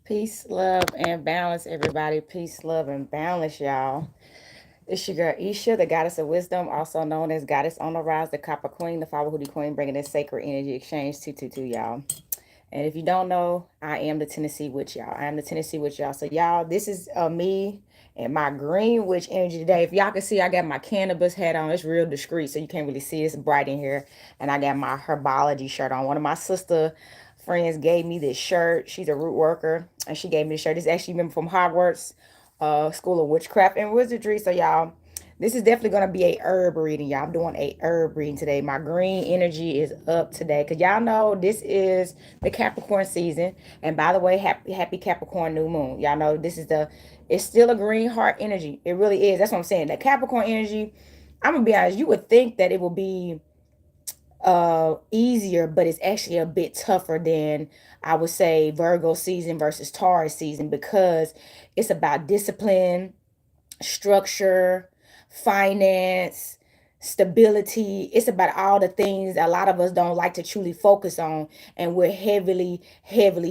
Peace, love, and balance, everybody. Peace, love, and balance, y'all. It's your girl Isha, the goddess of wisdom, also known as Goddess on the Rise, the Copper Queen, the Father Hoodie Queen, bringing this sacred energy exchange 222, y'all. And if you don't know, I am the Tennessee Witch, y'all. I am the Tennessee Witch, y'all. So, y'all, this is me and my green witch energy today. If y'all can see, I got my cannabis hat on. It's real discreet, so you can't really see. It's bright in here. And I got my Herbology shirt on. One of my sister friends gave me this shirt. She's a root worker, and she gave me the shirt. It's actually been from Hogwarts School of Witchcraft and Wizardry. So, y'all, this is definitely going to be a herb reading, y'all. I'm doing a herb reading today. My green energy is up today because y'all know this is the Capricorn season. And by the way, happy Capricorn new moon. Y'all know this is it's still a green heart energy. It really is. That's what I'm saying. The Capricorn energy, I'm going to be honest, you would think that it will be easier, but it's actually a bit tougher than I would say Virgo season versus Taurus season because it's about discipline, structure, finance, stability. It's about all the things a lot of us don't like to truly focus on, and we're heavily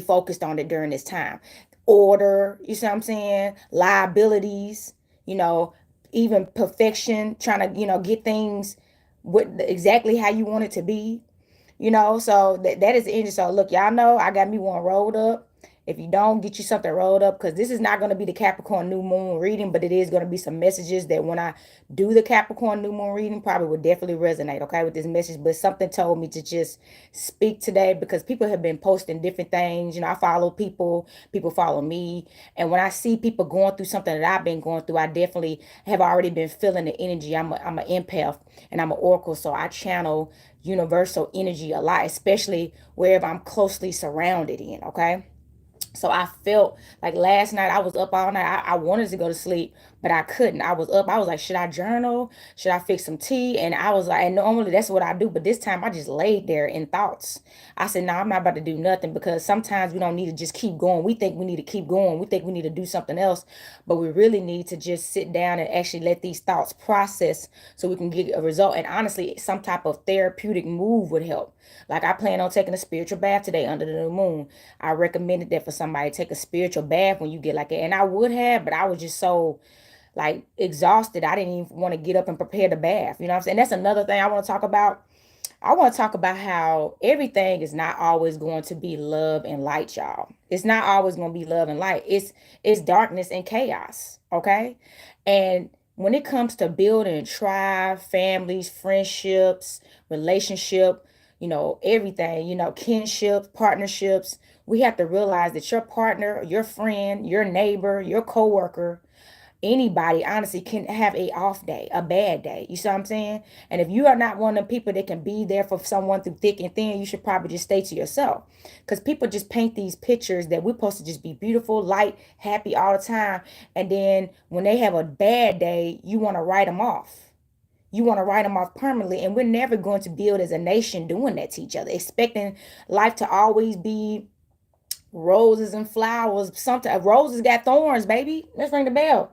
focused on it during this time. Order, you see what I'm saying? Liabilities, you know, even perfection, trying to, get things exactly how you want it to be. So that is the engine. So look, y'all know I got me one rolled up. If you don't, get you something rolled up because this is not going to be the Capricorn new moon reading, but it is going to be some messages that when I do the Capricorn new moon reading probably would definitely resonate, okay, with this message. But something told me to just speak today because people have been posting different things. I follow people follow me, and when I see people going through something that I've been going through, I definitely have already been feeling the energy. I'm an empath and I'm an oracle, so I channel universal energy a lot, especially wherever I'm closely surrounded in, okay? So I felt like last night I was up all night. I wanted to go to sleep, but I couldn't. I was up. I was like, should I journal? Should I fix some tea? And I was like, and normally that's what I do. But this time I just laid there in thoughts. I said, no, I'm not about to do nothing because sometimes we don't need to just keep going. We think we need to keep going. We think we need to do something else, but we really need to just sit down and actually let these thoughts process so we can get a result. And honestly, some type of therapeutic move would help. Like I plan on taking a spiritual bath today under the new moon. I recommended that for somebody to take a spiritual bath when you get like it. And I would have, but I was just so like exhausted. I didn't even want to get up and prepare the bath. You know what I'm saying? That's another thing I want to talk about. I want to talk about how everything is not always going to be love and light, y'all. It's not always going to be love and light. It's darkness and chaos, okay? And when it comes to building tribe, families, friendships, relationship, everything, kinship, partnerships, we have to realize that your partner, your friend, your neighbor, your coworker, anybody honestly can have a off day, a bad day. You see what I'm saying? And if you are not one of them people that can be there for someone through thick and thin, you should probably just stay to yourself. Because people just paint these pictures that we're supposed to just be beautiful, light, happy all the time. And then when they have a bad day, you want to write them off. You want to write them off permanently. And we're never going to build as a nation doing that to each other, expecting life to always be roses and flowers. Sometimes roses got thorns, baby. Let's ring the bell.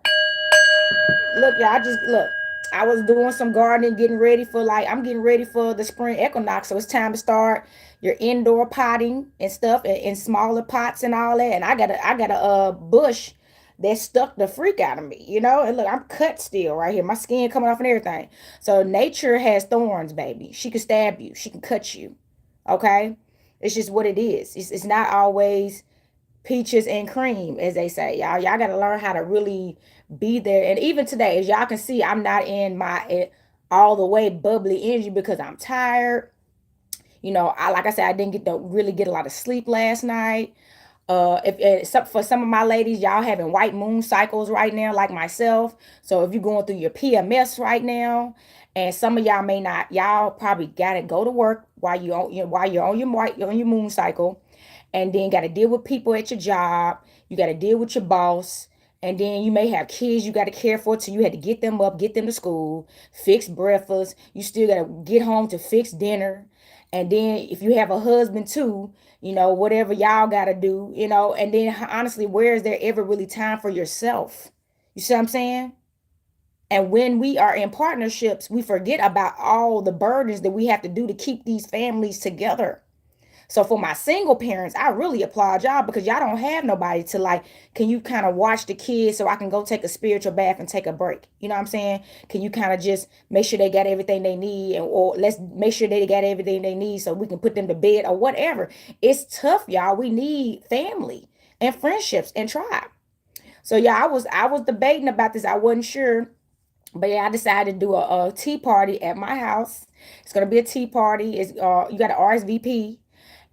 Look, y'all, just look. I was doing some gardening, getting ready for I'm getting ready for the spring equinox. So it's time to start your indoor potting and stuff in smaller pots and all that. And I got a bush that stuck the freak out of me, And look, I'm cut still right here. My skin coming off and everything. So nature has thorns, baby. She can stab you. She can cut you. Okay? It's just what it is. It's not always peaches and cream, as they say. Y'all got to learn how to really be there. And even today, as y'all can see, I'm not in my all the way bubbly energy because I'm tired. I like I said, I didn't really get a lot of sleep last night. If for some of my ladies, y'all having white moon cycles right now, like myself. So if you're going through your PMS right now, and some of y'all may not, y'all probably gotta go to work while you're on your moon cycle, and then got to deal with people at your job. You got to deal with your boss. And then you may have kids you got to care for too. You had to get them up, get them to school, fix breakfast. You still got to get home to fix dinner. And then if you have a husband too, whatever y'all got to do, and then honestly, where is there ever really time for yourself? You see what I'm saying? And when we are in partnerships, we forget about all the burdens that we have to do to keep these families together. So for my single parents, I really applaud y'all because y'all don't have nobody to like, can you kind of watch the kids so I can go take a spiritual bath and take a break? You know what I'm saying? Can you kind of just make sure they got everything they need, and or let's make sure they got everything they need so we can put them to bed or whatever. It's tough, y'all. We need family and friendships and tribe. So yeah, I was debating about this. I wasn't sure, but yeah, I decided to do a tea party at my house. It's gonna be a tea party. It's you got to RSVP,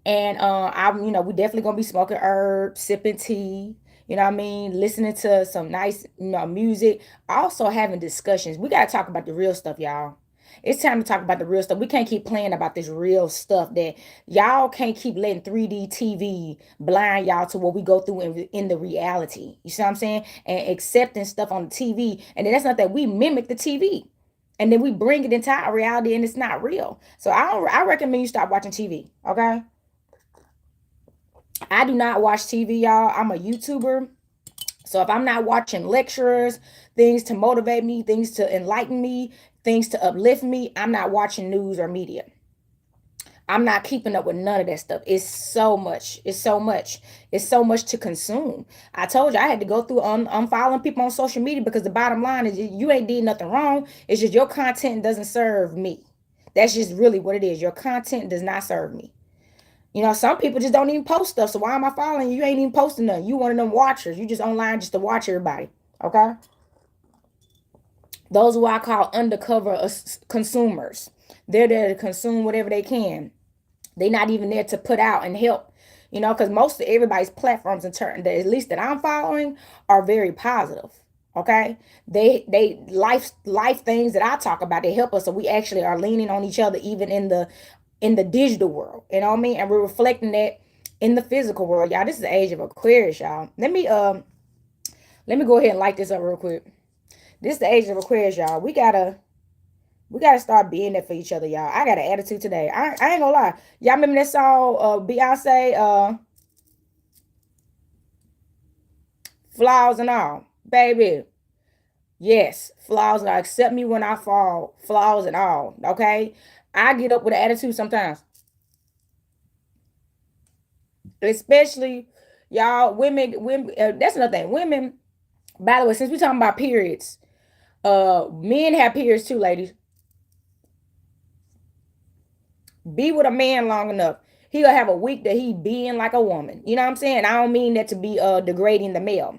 and I'm we definitely gonna be smoking herbs, sipping tea. You know what I mean? Listening to some nice music. Also having discussions. We gotta talk about the real stuff, y'all. It's time to talk about the real stuff. We can't keep playing about this real stuff that y'all can't keep letting 3D TV blind y'all to what we go through in the reality. You see what I'm saying? And accepting stuff on the TV. And then that's not that we mimic the TV. And then we bring it into our reality and it's not real. So I recommend you stop watching TV. Okay? I do not watch TV, y'all. I'm a YouTuber. So if I'm not watching lecturers, things to motivate me, things to enlighten me, things to uplift me, I'm not watching news or media. I'm not keeping up with none of that stuff. It's so much. It's so much. It's so much to consume. I told you I had to go through unfollowing people on social media because the bottom line is you ain't did nothing wrong. It's just your content doesn't serve me. That's just really what it is. Your content does not serve me. Some people just don't even post stuff. So why am I following you? You ain't even posting nothing. You one of them watchers. You just online just to watch everybody. Okay? Those who I call undercover consumers. They're there to consume whatever they can. They're not even there to put out and help. Because most of everybody's platforms in turn, at least that I'm following, are very positive. Okay, they life things that I talk about. They help us, so we actually are leaning on each other, even in the digital world. You know what I mean? And we're reflecting that in the physical world, y'all. This is the age of Aquarius, y'all. Let me go ahead and light this up real quick. This is the age of Aquarius, y'all. We gotta start being there for each other, y'all. I got an attitude today. I ain't gonna lie. Y'all remember that song, Beyonce, Flaws and All? Baby, yes, flaws and all. Accept me when I fall, flaws and all, okay? I get up with an attitude sometimes. Especially, y'all, women, that's another thing. Women, by the way, since we talking about periods, men have periods too, ladies. Be with a man long enough, he'll have a week that he being like a woman. You know what I'm saying? I don't mean that to be degrading the male.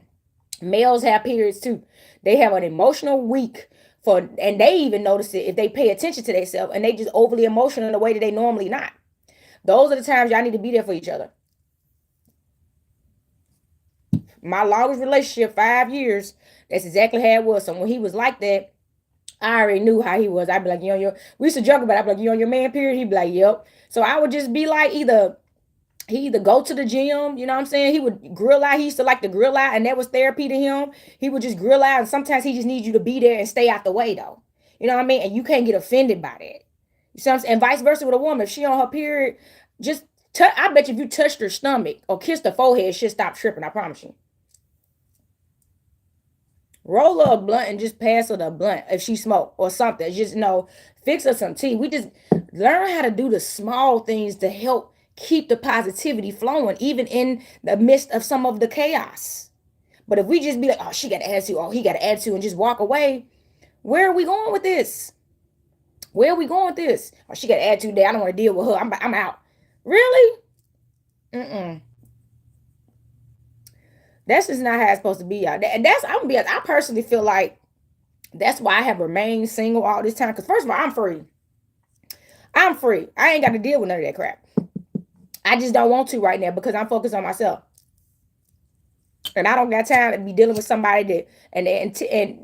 Males have periods too. They have an emotional week for, and they even notice it if they pay attention to themselves, and they just overly emotional in a way that they normally not. Those are the times y'all need to be there for each other. My longest relationship, 5 years, that's exactly how it was. So when he was like that, I already knew how he was. I'd be like, you on your, we used to joke about it. I'd be like, you on your man period? He'd be like, yep. So I would just be like, he either go to the gym, you know what I'm saying? He would grill out. He used to like to grill out, and that was therapy to him. He would just grill out, and sometimes he just needs you to be there and stay out the way, though. You know what I mean? And you can't get offended by that. You see what I'm saying? And vice versa with a woman. If she on her period, just I bet you if you touched her stomach or kissed her forehead, she'll stop tripping. I promise you. Roll her a blunt and just pass her the blunt if she smoke or something. Just fix her some tea. We just learn how to do the small things to help keep the positivity flowing, even in the midst of some of the chaos. But if we just be like, oh, she got an attitude, oh, he got an attitude, and just walk away, where are we going with this? Where are we going with this? Oh, she got an attitude there. I don't want to deal with her. I'm out. Really? Mm-mm. That's just not how it's supposed to be, y'all. And that's I'm gonna be. I personally feel like that's why I have remained single all this time. Because first of all, I'm free. I'm free. I ain't got to deal with none of that crap. I just don't want to right now because I'm focused on myself, and I don't got time to be dealing with somebody that and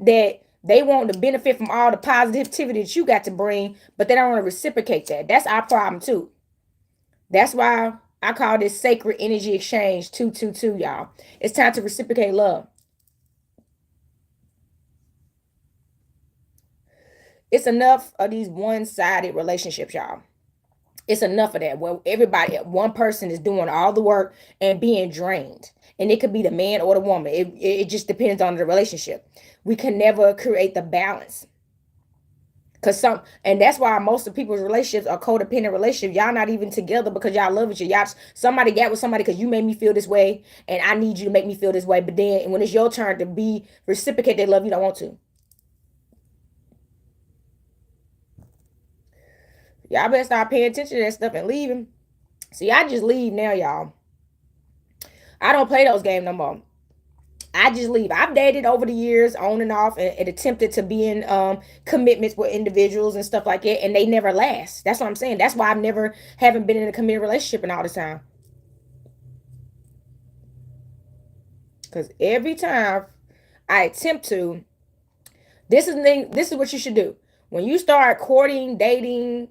that they want to benefit from all the positivity that you got to bring, but they don't want to reciprocate that. That's our problem too. That's why I call this sacred energy exchange 222, y'all. It's time to reciprocate love. It's enough of these one-sided relationships, y'all. It's enough of that. Well, one person is doing all the work and being drained. And it could be the man or the woman. It just depends on the relationship. We can never create the balance. And that's why most of people's relationships are codependent relationships. Y'all not even together because y'all love each other. Y'all, somebody got with somebody because you made me feel this way, and I need you to make me feel this way. But then when it's your turn to be reciprocate that love, you don't want to. Y'all better start paying attention to that stuff and leaving. See, I just leave now, y'all. I don't play those games no more. I just leave. I've dated over the years, on and off, and attempted to be in commitments with individuals and stuff like that, and they never last. That's what I'm saying. That's why I've never haven't been in a committed relationship in all the time. Because every time I attempt to, this is what you should do. When you start courting, dating,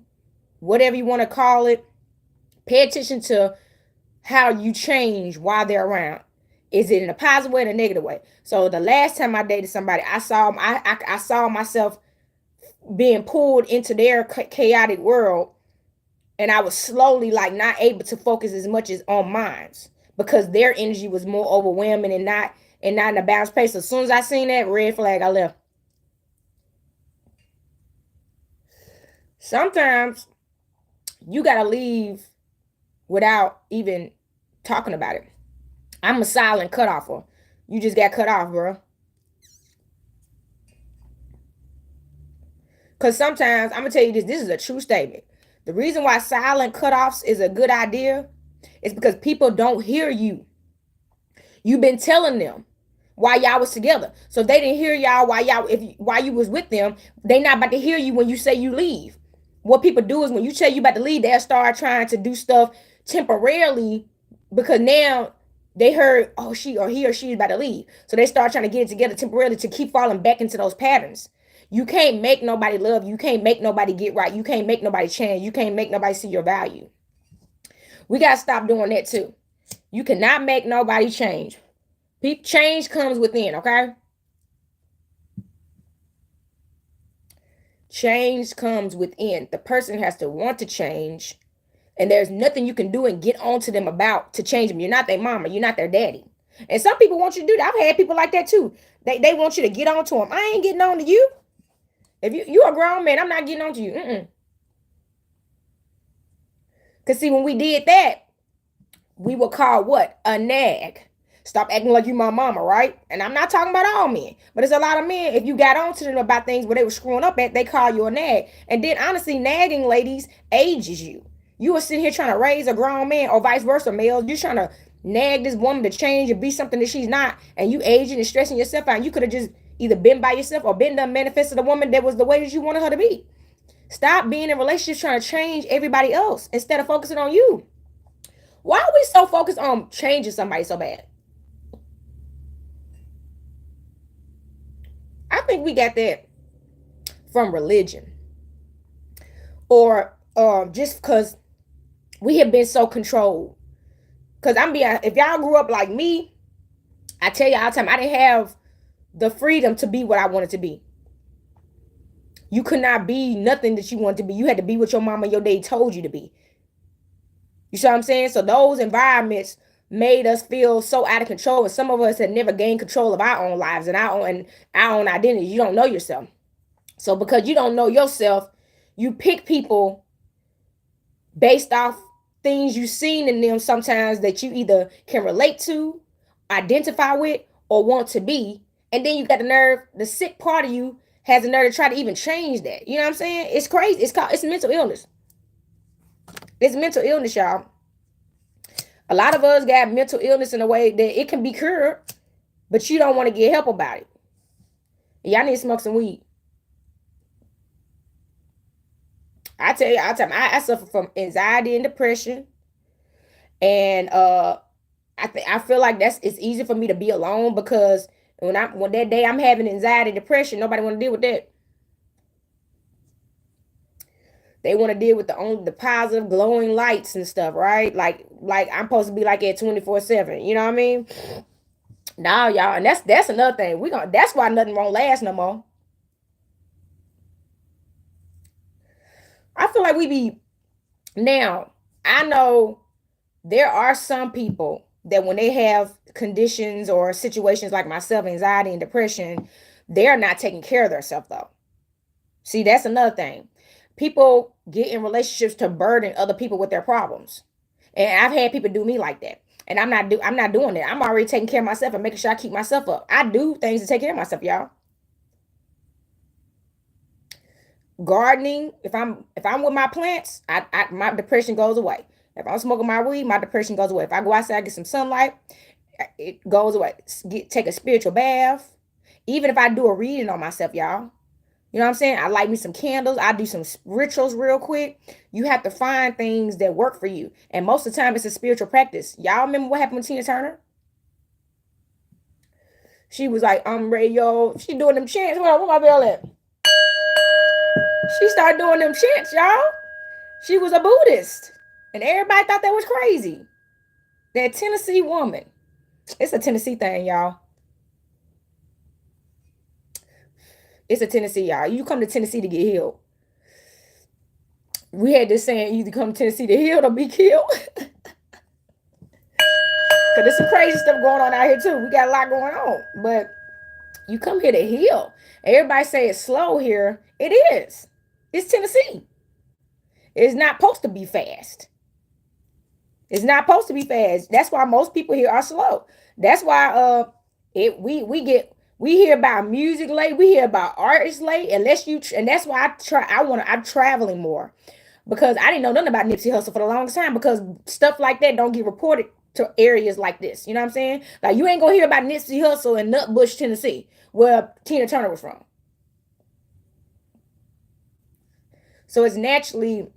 whatever you want to call it, pay attention to how you change while they're around. Is it in a positive way or a negative way? So the last time I dated somebody, I saw myself being pulled into their chaotic world, and I was slowly like not able to focus as much as on mine because their energy was more overwhelming and not in a balanced place. So as soon as I seen that red flag, I left. Sometimes you gotta leave without even talking about it. I'm a silent cutoffer. You just got cut off, bro. Because sometimes, I'm going to tell you this is a true statement. The reason why silent cutoffs is a good idea is because people don't hear you. You've been telling them while y'all was together. So if they didn't hear y'all while you was with them, they not about to hear you when you say you leave. What people do is when you tell you about to leave, they'll start trying to do stuff temporarily because now they heard, oh, he or she is about to leave. So they start trying to get it together temporarily to keep falling back into those patterns. You can't make nobody love you. You can't make nobody get right. You can't make nobody change. You can't make nobody see your value. We got to stop doing that too. You cannot make nobody change. Change comes within, okay? Change comes within. The person has to want to change, and there's nothing you can do and get onto them about to change them. You're not their mama. You're not their daddy. And some people want you to do that. I've had people like that too. They want you to get on to them. I ain't getting on to you. If you're a grown man, I'm not getting on to you. Because see, when we did that, we were called what? A nag. Stop acting like you my mama, right? And I'm not talking about all men, but it's a lot of men. If you got on to them about things where they were screwing up at, they call you a nag. And then honestly, nagging ladies ages you. You were sitting here trying to raise a grown man, or vice versa, male. You're trying to nag this woman to change or be something that she's not, and you aging and stressing yourself out. You could have just either been by yourself or been done manifested a woman that was the way that you wanted her to be. Stop being in relationships trying to change everybody else instead of focusing on you. Why are we so focused on changing somebody so bad? I think we got that from religion, or just because we have been so controlled. Because if y'all grew up like me, I tell you all the time, I didn't have the freedom to be what I wanted to be. You could not be nothing that you wanted to be. You had to be what your mama and your daddy told you to be. You see what I'm saying? So those environments made us feel so out of control, and some of us had never gained control of our own lives and our own identity. You don't know yourself. So because you don't know yourself, you pick people based off things you've seen in them sometimes that you either can relate to, identify with, or want to be. And then you got the nerve, the sick part of you has the nerve to try to even change that. You know what I'm saying? It's crazy. It's mental illness. It's mental illness, y'all. A lot of us got mental illness in a way that it can be cured, but you don't want to get help about it. Y'all need to smoke some weed. I tell you, I suffer from anxiety and depression, and I feel like it's easy for me to be alone because when that day I'm having anxiety and depression, nobody want to deal with that. They want to deal with the positive glowing lights and stuff, right? Like I'm supposed to be like at 24/7. You know what I mean? Now, y'all, and that's another thing. That's why nothing won't last no more. I feel like now, I know there are some people that when they have conditions or situations like myself, anxiety and depression, they're not taking care of themselves though. See, that's another thing. People get in relationships to burden other people with their problems. And I've had people do me like that. And I'm not doing that. I'm already taking care of myself and making sure I keep myself up. I do things to take care of myself, y'all. Gardening, if I'm with my plants, my depression goes away. If I'm smoking my weed, my depression goes away. If I go outside, get some sunlight, it goes away. Take a spiritual bath. Even if I do a reading on myself, y'all. You know what I'm saying? I light me some candles. I do some rituals real quick. You have to find things that work for you. And most of the time, it's a spiritual practice. Y'all remember what happened with Tina Turner? She was like, I'm ready, yo. She doing them chants. Where my bell at? She started doing them chants, y'all. She was a Buddhist. And everybody thought that was crazy. That Tennessee woman. It's a Tennessee thing, y'all. It's a Tennessee, y'all. You come to Tennessee to get healed. We had this saying, either come to Tennessee to heal or be killed. Because there's some crazy stuff going on out here, too. We got a lot going on. But you come here to heal. Everybody say it's slow here. It is. It's Tennessee. It's not supposed to be fast. It's not supposed to be fast. That's why most people here are slow. That's why we hear about music late, we hear about artists late, and that's why I'm traveling more. Because I didn't know nothing about Nipsey Hussle for the longest time, because stuff like that don't get reported to areas like this. You know what I'm saying? Like, you ain't gonna hear about Nipsey Hussle in Nutbush, Tennessee, where Tina Turner was from. So it's naturally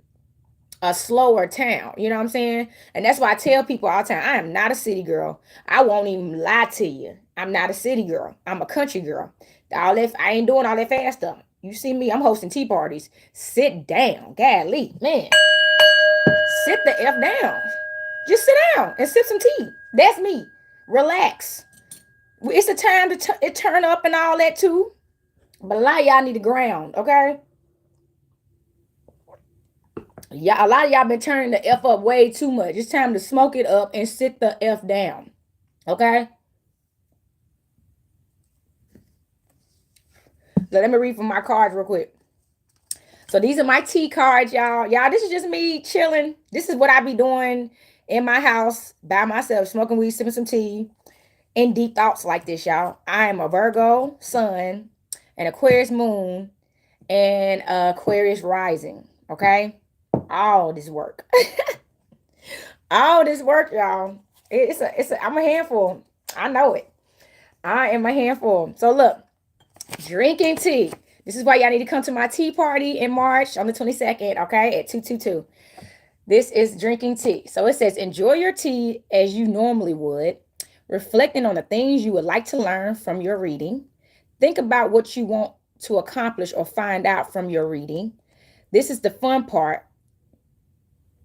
a slower town. You know what I'm saying? And that's why I tell people all the time, I am not a city girl. I won't even lie to you. I'm not a city girl. I'm a country girl. All that, I ain't doing all that fast stuff. You see me, I'm hosting tea parties. Sit down. Golly, man. Sit the F down. Just sit down and sip some tea. That's me. Relax. It's a time to turn up and all that too. But a lot of y'all need to ground, okay? Yeah, a lot of y'all been turning the F up way too much. It's time to smoke it up and sit the F down. Okay? So let me read from my cards real quick. So these are my tea cards, y'all. Y'all, this is just me chilling. This is what I be doing in my house by myself, smoking weed, sipping some tea, in deep thoughts like this, y'all. I am a Virgo sun, an Aquarius moon, and Aquarius rising. Okay? All this work. All this work, y'all. I'm a handful. I know it. I am a handful. So look, drinking tea. This is why y'all need to come to my tea party in March on the 22nd, okay, at 222. This is drinking tea. So it says, enjoy your tea as you normally would, reflecting on the things you would like to learn from your reading. Think about what you want to accomplish or find out from your reading. This is the fun part,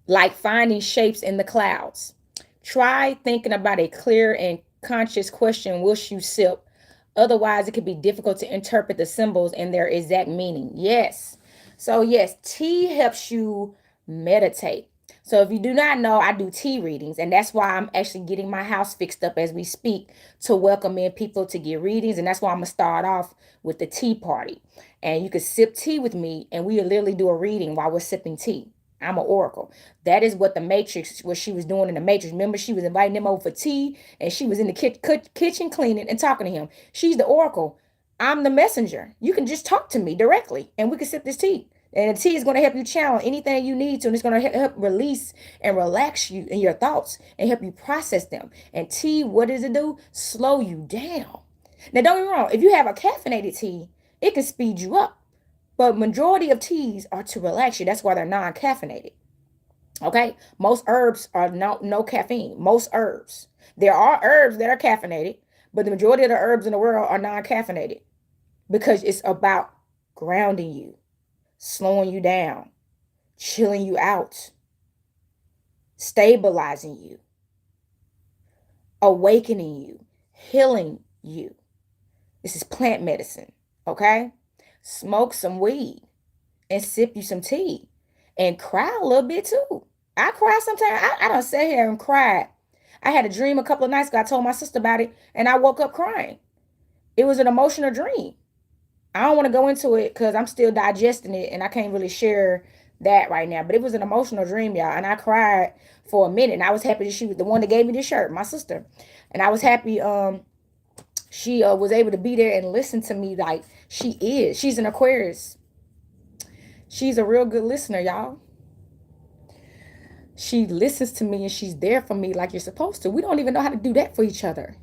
like finding shapes in the clouds. Try thinking about a clear and conscious question whilst you sip. Otherwise, it could be difficult to interpret the symbols and their exact meaning. Yes. So, yes, tea helps you meditate. So, if you do not know, I do tea readings, and that's why I'm actually getting my house fixed up as we speak to welcome in people to get readings. And that's why I'm going to start off with the tea party. And you can sip tea with me, and we literally do a reading while we're sipping tea. I'm an oracle. That is what the Matrix, what she was doing in the Matrix. Remember, she was inviting him over for tea, and she was in the kitchen cleaning and talking to him. She's the oracle. I'm the messenger. You can just talk to me directly, and we can sip this tea. And the tea is going to help you channel anything you need to, and it's going to help release and relax you in your thoughts and help you process them. And tea, what does it do? Slow you down. Now, don't get me wrong. If you have a caffeinated tea, it can speed you up. But majority of teas are to relax you. That's why they're non-caffeinated. Okay? Most herbs are no caffeine. Most herbs. There are herbs that are caffeinated, but the majority of the herbs in the world are non-caffeinated because it's about grounding you, slowing you down, chilling you out, stabilizing you, awakening you, healing you. This is plant medicine. Okay? Smoke some weed and sip you some tea and cry a little bit too. I cry sometimes. I don't sit here and cry. I had a dream a couple of nights ago. I told my sister about it and I woke up crying. It was an emotional dream. I don't want to go into it because I'm still digesting it and I can't really share that right now. But it was an emotional dream, y'all. And I cried for a minute. And I was happy that she was the one that gave me the shirt, my sister. And I was happy she was able to be there and listen to me like she is. She's an Aquarius. She's a real good listener, y'all. She listens to me and she's there for me like you're supposed to. We don't even know how to do that for each other.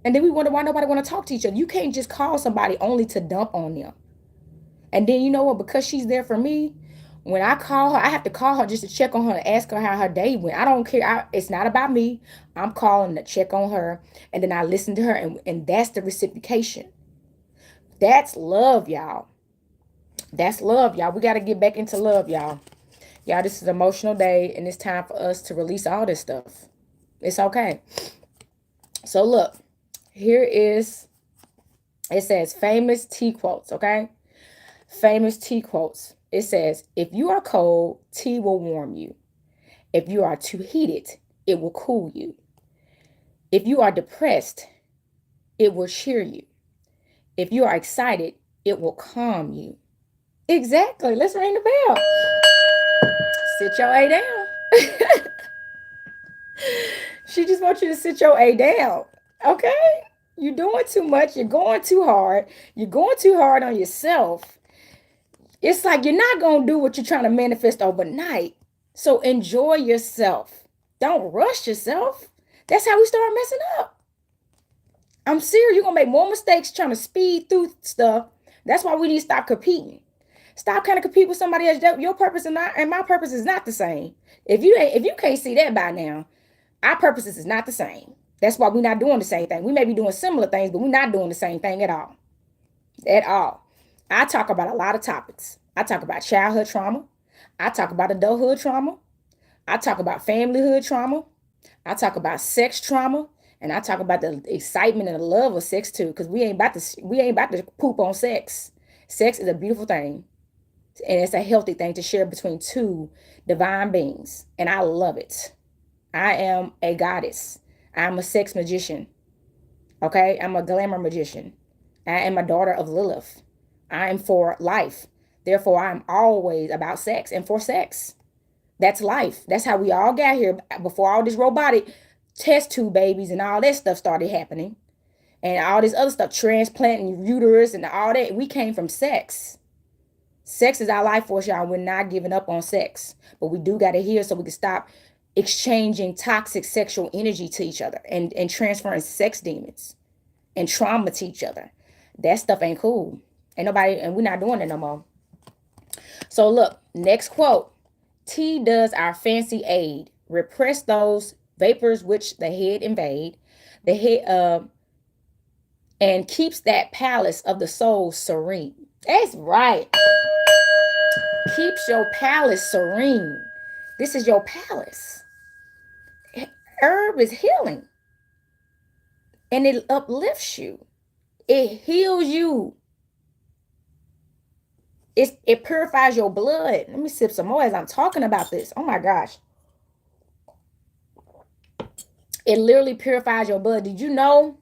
And then we wonder why nobody want to talk to each other. You can't just call somebody only to dump on them. And then you know what? Because she's there for me, when I call her, I have to call her just to check on her and ask her how her day went. I don't care. It's not about me. I'm calling to check on her. And then I listen to her. And that's the reciprocation. That's love, y'all. That's love, y'all. We got to get back into love, y'all. Y'all, this is an emotional day. And it's time for us to release all this stuff. It's okay. So look, here is, it says famous tea quotes, okay? Famous tea quotes. It says, if you are cold, tea will warm you. If you are too heated, it will cool you. If you are depressed, it will cheer you. If you are excited, it will calm you. Exactly. Let's ring the bell. Sit your A down. She just wants you to sit your A down. Okay? You're doing too much. You're going too hard. You're going too hard on yourself. It's like you're not going to do what you're trying to manifest overnight. So enjoy yourself. Don't rush yourself. That's how we start messing up. I'm serious. You're going to make more mistakes trying to speed through stuff. That's why we need to stop competing. Stop kind of compete with somebody else. Your purpose and my purpose is not the same. If you can't see that by now, our purposes is not the same. That's why we're not doing the same thing. We may be doing similar things, but we're not doing the same thing at all. At all. I talk about a lot of topics. I talk about childhood trauma. I talk about adulthood trauma. I talk about familyhood trauma. I talk about sex trauma. And I talk about the excitement and the love of sex too. Because we ain't about to poop on sex. Sex is a beautiful thing. And it's a healthy thing to share between two divine beings. And I love it. I am a goddess. I'm a sex magician. Okay? I'm a glamour magician. I am a daughter of Lilith. I am for life. Therefore, I'm always about sex and for sex. That's life. That's how we all got here before all this robotic test tube babies and all that stuff started happening. And all this other stuff, transplanting uterus and all that. We came from sex. Sex is our life force, y'all. We're not giving up on sex. But we do got to hear so we can stop exchanging toxic sexual energy to each other and transferring sex demons and trauma to each other. That stuff ain't cool. Ain't nobody, and we're not doing it no more. So look, next quote. Tea does our fancy aid. Repress those vapors which the head invade. The head and keeps that palace of the soul serene. That's right. Keeps your palace serene. This is your palace. Herb is healing. And it uplifts you. It heals you. It purifies your blood. Let me sip some more as I'm talking about this. Oh my gosh. It literally purifies your blood. Did you know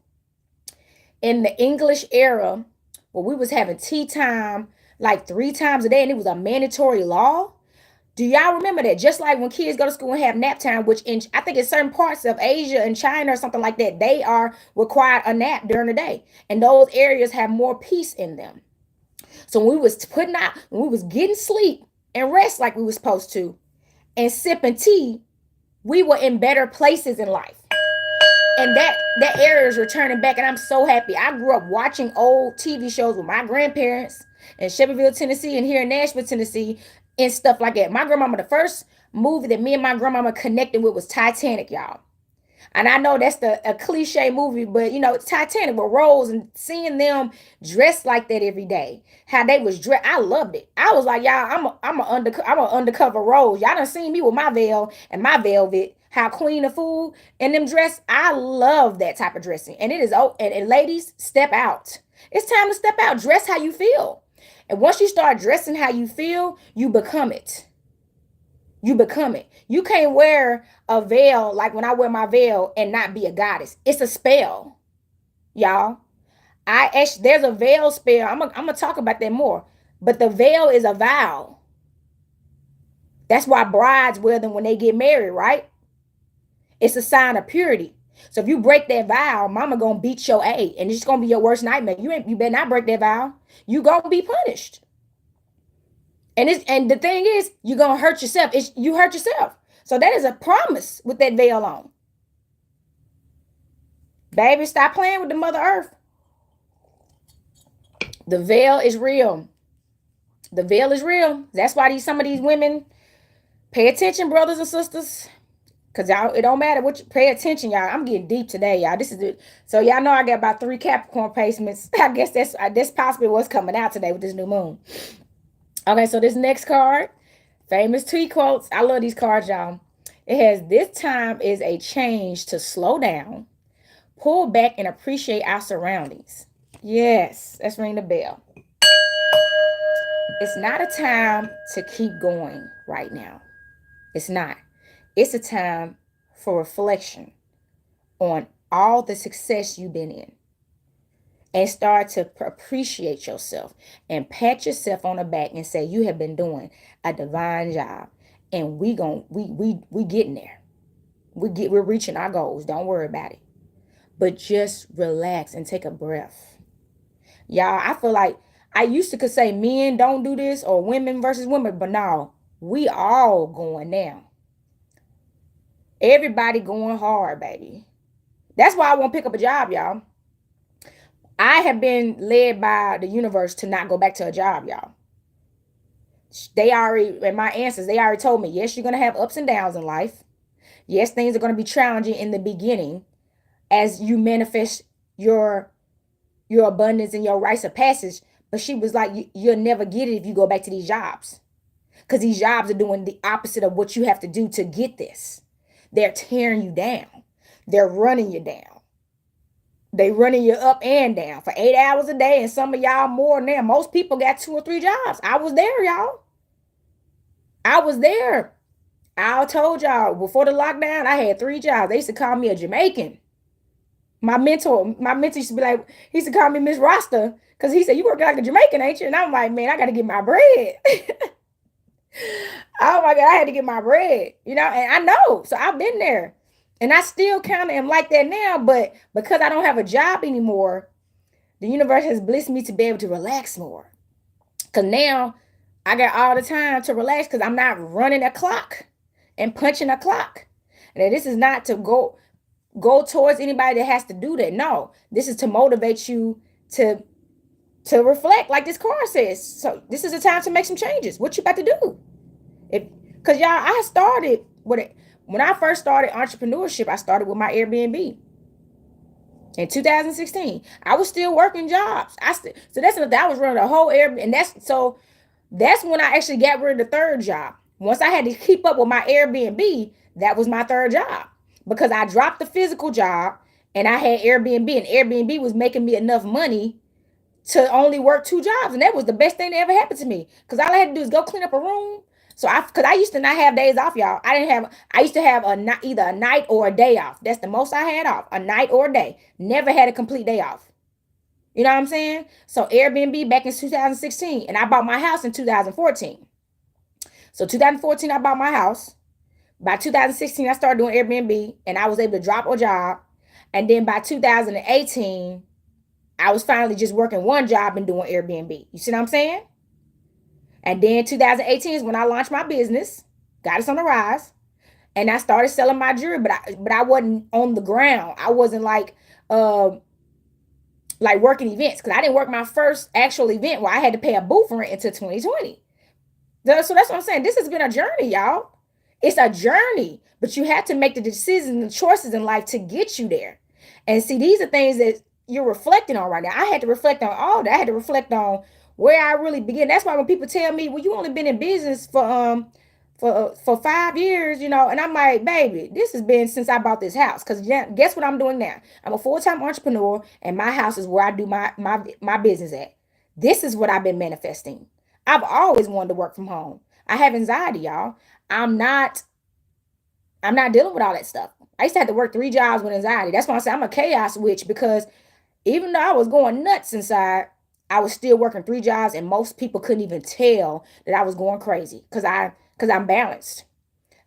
in the English era where we was having tea time like 3 times a day and it was a mandatory law? Do y'all remember that? Just like when kids go to school and have nap time, which I think in certain parts of Asia and China or something like that, they are required a nap during the day. And those areas have more peace in them. So when we was getting sleep and rest like we were supposed to and sipping tea, we were in better places in life. And that area is returning back. And I'm so happy. I grew up watching old TV shows with my grandparents in Shelbyville, Tennessee, and here in Nashville, Tennessee, and stuff like that. My grandmama, the first movie that me and my grandmama connected with was Titanic, y'all. And I know that's a cliche movie, but you know, it's Titanic with Rose and seeing them dressed like that every day. How they was dressed, I loved it. I was like, y'all, I'm an undercover Rose. Y'all done seen me with my veil and my velvet. How Queen of Fool and them dress. I love that type of dressing. And it is, and ladies, step out. It's time to step out. Dress how you feel. And once you start dressing how you feel, you become it. You become it. You can't wear a veil like when I wear my veil and not be a goddess. It's a spell, y'all. There's a veil spell. I'm gonna talk about that more. But the veil is a vow. That's why brides wear them when they get married, right? It's a sign of purity. So if you break that vow, mama gonna beat your A, and it's gonna be your worst nightmare. You better not break that vow. You gonna be punished. And the thing is, you're gonna hurt yourself. You hurt yourself. So that is a promise with that veil on. Baby, stop playing with the Mother Earth. The veil is real. The veil is real. That's why some of these women pay attention, brothers and sisters. Cause y'all, it don't matter what you pay attention, y'all. I'm getting deep today, y'all. This is it. So y'all know I got about 3 Capricorn placements. I guess that's possibly what's coming out today with this new moon. Okay, so this next card, famous tweet quotes. I love these cards, y'all. It has, this time is a change to slow down, pull back, and appreciate our surroundings. Yes, let's ring the bell. It's not a time to keep going right now. It's not. It's a time for reflection on all the success you've been in, and start to appreciate yourself and pat yourself on the back and say you have been doing a divine job, and we getting there. We're reaching our goals. Don't worry about it. But just relax and take a breath. Y'all, I feel like I used to could say men don't do this or women versus women, but now we all going now. Everybody going hard, baby. That's why I won't pick up a job, y'all. I have been led by the universe to not go back to a job, y'all. They already, and my ancestors, they already told me, yes, you're going to have ups and downs in life. Yes, things are going to be challenging in the beginning as you manifest your abundance and your rites of passage. But she was like, you'll never get it if you go back to these jobs. Because these jobs are doing the opposite of what you have to do to get this. They're tearing you down. They're running you down. They running you up and down for 8 hours a day, and some of y'all more than that. Most people got 2 or 3 jobs. I was there, y'all. I was there. I told y'all before the lockdown, I had 3 jobs. They used to call me a Jamaican. My mentor used to be like, he used to call me Miss Rasta, because he said, you work like a Jamaican, ain't you? And I'm like, man, I got to get my bread. Oh my God, I had to get my bread, and I know. So I've been there. And I still kind of am like that now, but because I don't have a job anymore, the universe has blessed me to be able to relax more. Because now I got all the time to relax because I'm not running a clock and punching a clock. And this is not to go towards anybody that has to do that. No, this is to motivate you to reflect, like this card says. So this is a time to make some changes. What you about to do? Because y'all, I started with it. When I first started entrepreneurship, I started with my Airbnb in 2016. I was still working jobs. So I was running a whole Airbnb, and that's when I actually got rid of the 3rd job. Once I had to keep up with my Airbnb, that was my 3rd job, because I dropped the physical job and I had Airbnb, and Airbnb was making me enough money to only work 2 jobs, and that was the best thing that ever happened to me, because all I had to do is go clean up a room. So because I used to not have days off, y'all. I used to have either a night or a day off. That's the most I had off, a night or a day. Never had a complete day off. You know what I'm saying? So Airbnb back in 2016, and I bought my house in 2014. So 2014, I bought my house. By 2016, I started doing Airbnb, and I was able to drop a job. And then by 2018, I was finally just working 1 job and doing Airbnb. You see what I'm saying? And then 2018 is when I launched my business, Goddess on the Rise, and I started selling my jewelry, but I wasn't on the ground. I wasn't like working events, because I didn't work my first actual event where I had to pay a booth rent until 2020. So that's what I'm saying. This has been a journey, y'all. It's a journey, but you have to make the decisions and the choices in life to get you there. And see, these are things that you're reflecting on right now. I had to reflect on all that. I had to reflect on where I really began. That's why when people tell me, well, you only been in business for 5 years, and I'm like, baby, this has been since I bought this house. Because guess what I'm doing now? I'm a full-time entrepreneur, and my house is where I do my business at. This is what I've been manifesting. I've always wanted to work from home. I have anxiety, y'all. I'm not dealing with all that stuff. I used to have to work 3 jobs with anxiety. That's why I say I'm a chaos witch, because Even though I was going nuts inside, I was still working 3 jobs, and most people couldn't even tell that I was going crazy because I'm balanced.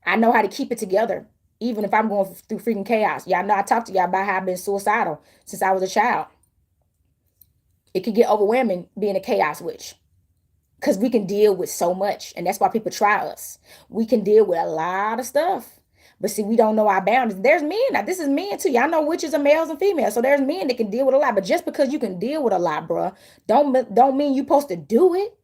I know how to keep it together, even if I'm going through freaking chaos. Y'all know I talked to y'all about how I've been suicidal since I was a child. It can get overwhelming being a chaos witch because we can deal with so much, and that's why people try us. We can deal with a lot of stuff, but see, we don't know our boundaries. There's men. Now, this is men too. Y'all know witches are males and females, so there's men that can deal with a lot. But just because you can deal with a lot, bruh, don't mean you're supposed to do it.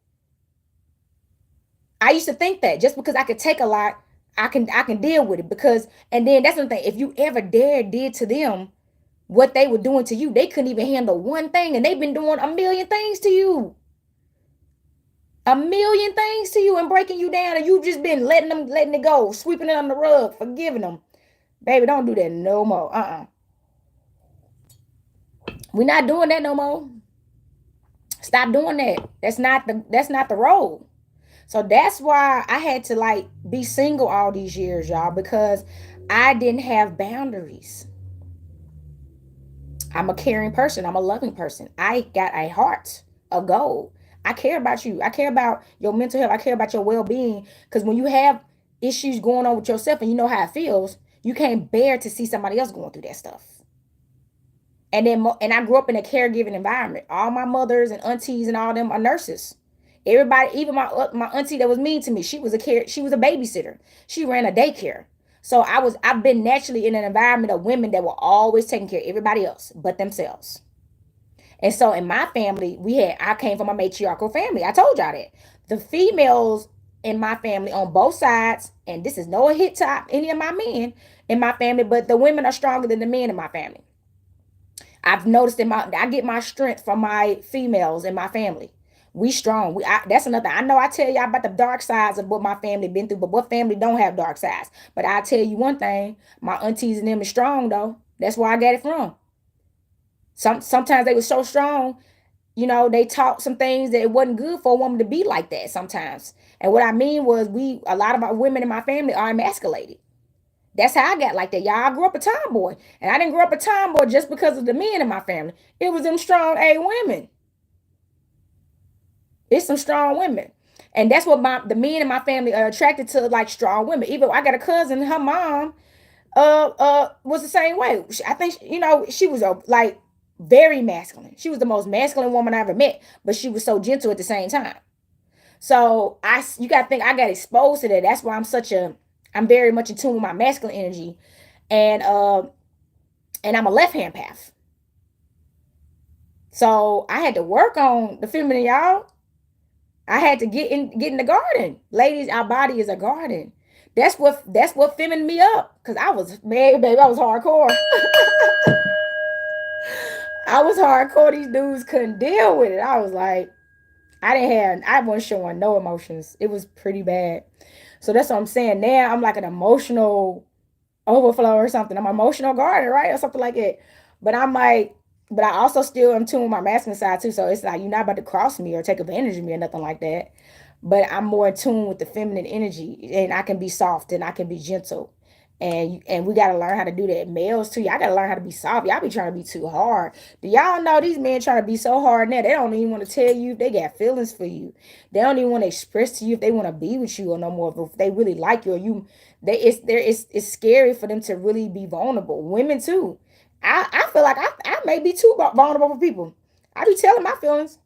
I used to think that just because I could take a lot, I can deal with it. Because and then that's the thing. If you ever did to them what they were doing to you, they couldn't even handle one thing, and they've been doing a million things to you. A million things to you and breaking you down, and you've just been letting it go, sweeping it on the rug, forgiving them. Baby, don't do that no more. We're not doing that no more. Stop doing that. That's not the role. So that's why I had to like be single all these years, y'all, because I didn't have boundaries. I'm a caring person. I'm a loving person. I got a heart, a goal. I care about you. I care about your mental health. I care about your well-being. Because when you have issues going on with yourself and you know how it feels, you can't bear to see somebody else going through that stuff. And I grew up in a caregiving environment. All my mothers and aunties and all them are nurses. Everybody, even my auntie that was mean to me, she was a babysitter. She ran a daycare. So I've been naturally in an environment of women that were always taking care of everybody else but themselves. And so in my family, I came from a matriarchal family. I told y'all that. The females in my family on both sides, and this is no hit to any of my men in my family, but the women are stronger than the men in my family. I've noticed I get my strength from my females in my family. We strong. That's another thing. I know I tell y'all about the dark sides of what my family been through, but what family don't have dark sides? But I tell you one thing, my aunties and them is strong though. That's where I got it from. Sometimes they were so strong, they taught some things that it wasn't good for a woman to be like that sometimes. And what I mean was a lot of our women in my family are emasculated. That's how I got like that. Y'all, I grew up a tomboy. And I didn't grow up a tomboy just because of the men in my family. It was them strong A women. It's some strong women. And that's what the men in my family are attracted to, like strong women. Even I got a cousin, her mom was the same way. I think she was like very masculine. She was the most masculine woman I ever met, but she was so gentle at the same time. So you gotta think I got exposed to that. That's why I'm very much in tune with my masculine energy, and I'm a left hand path. So I had to work on the feminine, y'all. I had to get in the garden, ladies. Our body is a garden. That's what feminine me up, cause I was baby, I was hardcore. I was hardcore. These dudes couldn't deal with it. I was like, I wasn't showing no emotions. It was pretty bad. So that's what I'm saying. Now I'm like an emotional overflow or something. I'm an emotional garden, right? Or something like that. But I'm like, but I also still am tuned with my masculine side too. So it's like you're not about to cross me or take advantage of me or nothing like that. But I'm more in tune with the feminine energy, and I can be soft and I can be gentle. And we gotta learn how to do that. Males too, y'all gotta learn how to be soft. Y'all be trying to be too hard. Do y'all know these men trying to be so hard now? They don't even want to tell you if they got feelings for you. They don't even want to express to you if they want to be with you or no more. If they really like you or you, it's scary for them to really be vulnerable. Women too. I feel like I may be too vulnerable for people. I be telling my feelings.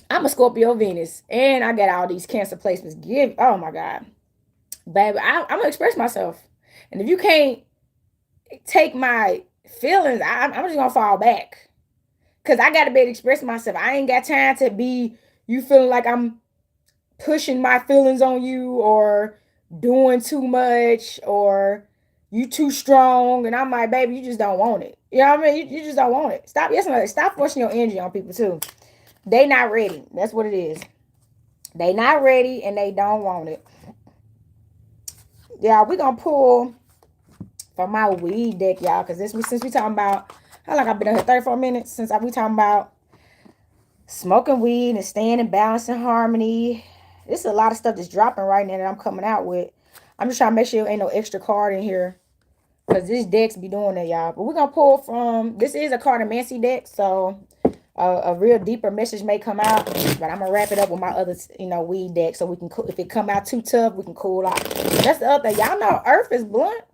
I'm a Scorpio Venus, and I got all these Cancer placements. Oh my God, baby, I'm gonna express myself, and if you can't take my feelings, I'm just gonna fall back, cause I gotta be able to express myself. I ain't got time to be you feeling like I'm pushing my feelings on you or doing too much or you too strong, and I'm like, baby, you just don't want it. You know what I mean? You just don't want it. Stop forcing your energy on people too. They not ready. That's what it is. They not ready and they don't want it. Yeah, we gonna pull from my weed deck, y'all, because since we talking about how long I've been on here, 34 minutes since we talking about smoking weed and staying in balance and harmony. This is a lot of stuff that's dropping right now that I'm coming out with. I'm just trying to make sure there ain't no extra card in here. Because this decks be doing that, y'all. But we're going to pull from, this is a cartomancy deck, so a real deeper message may come out. But I'm going to wrap it up with my other, weed deck, so we can, if it come out too tough, we can cool off. That's the other thing. Y'all know Earth is blunt.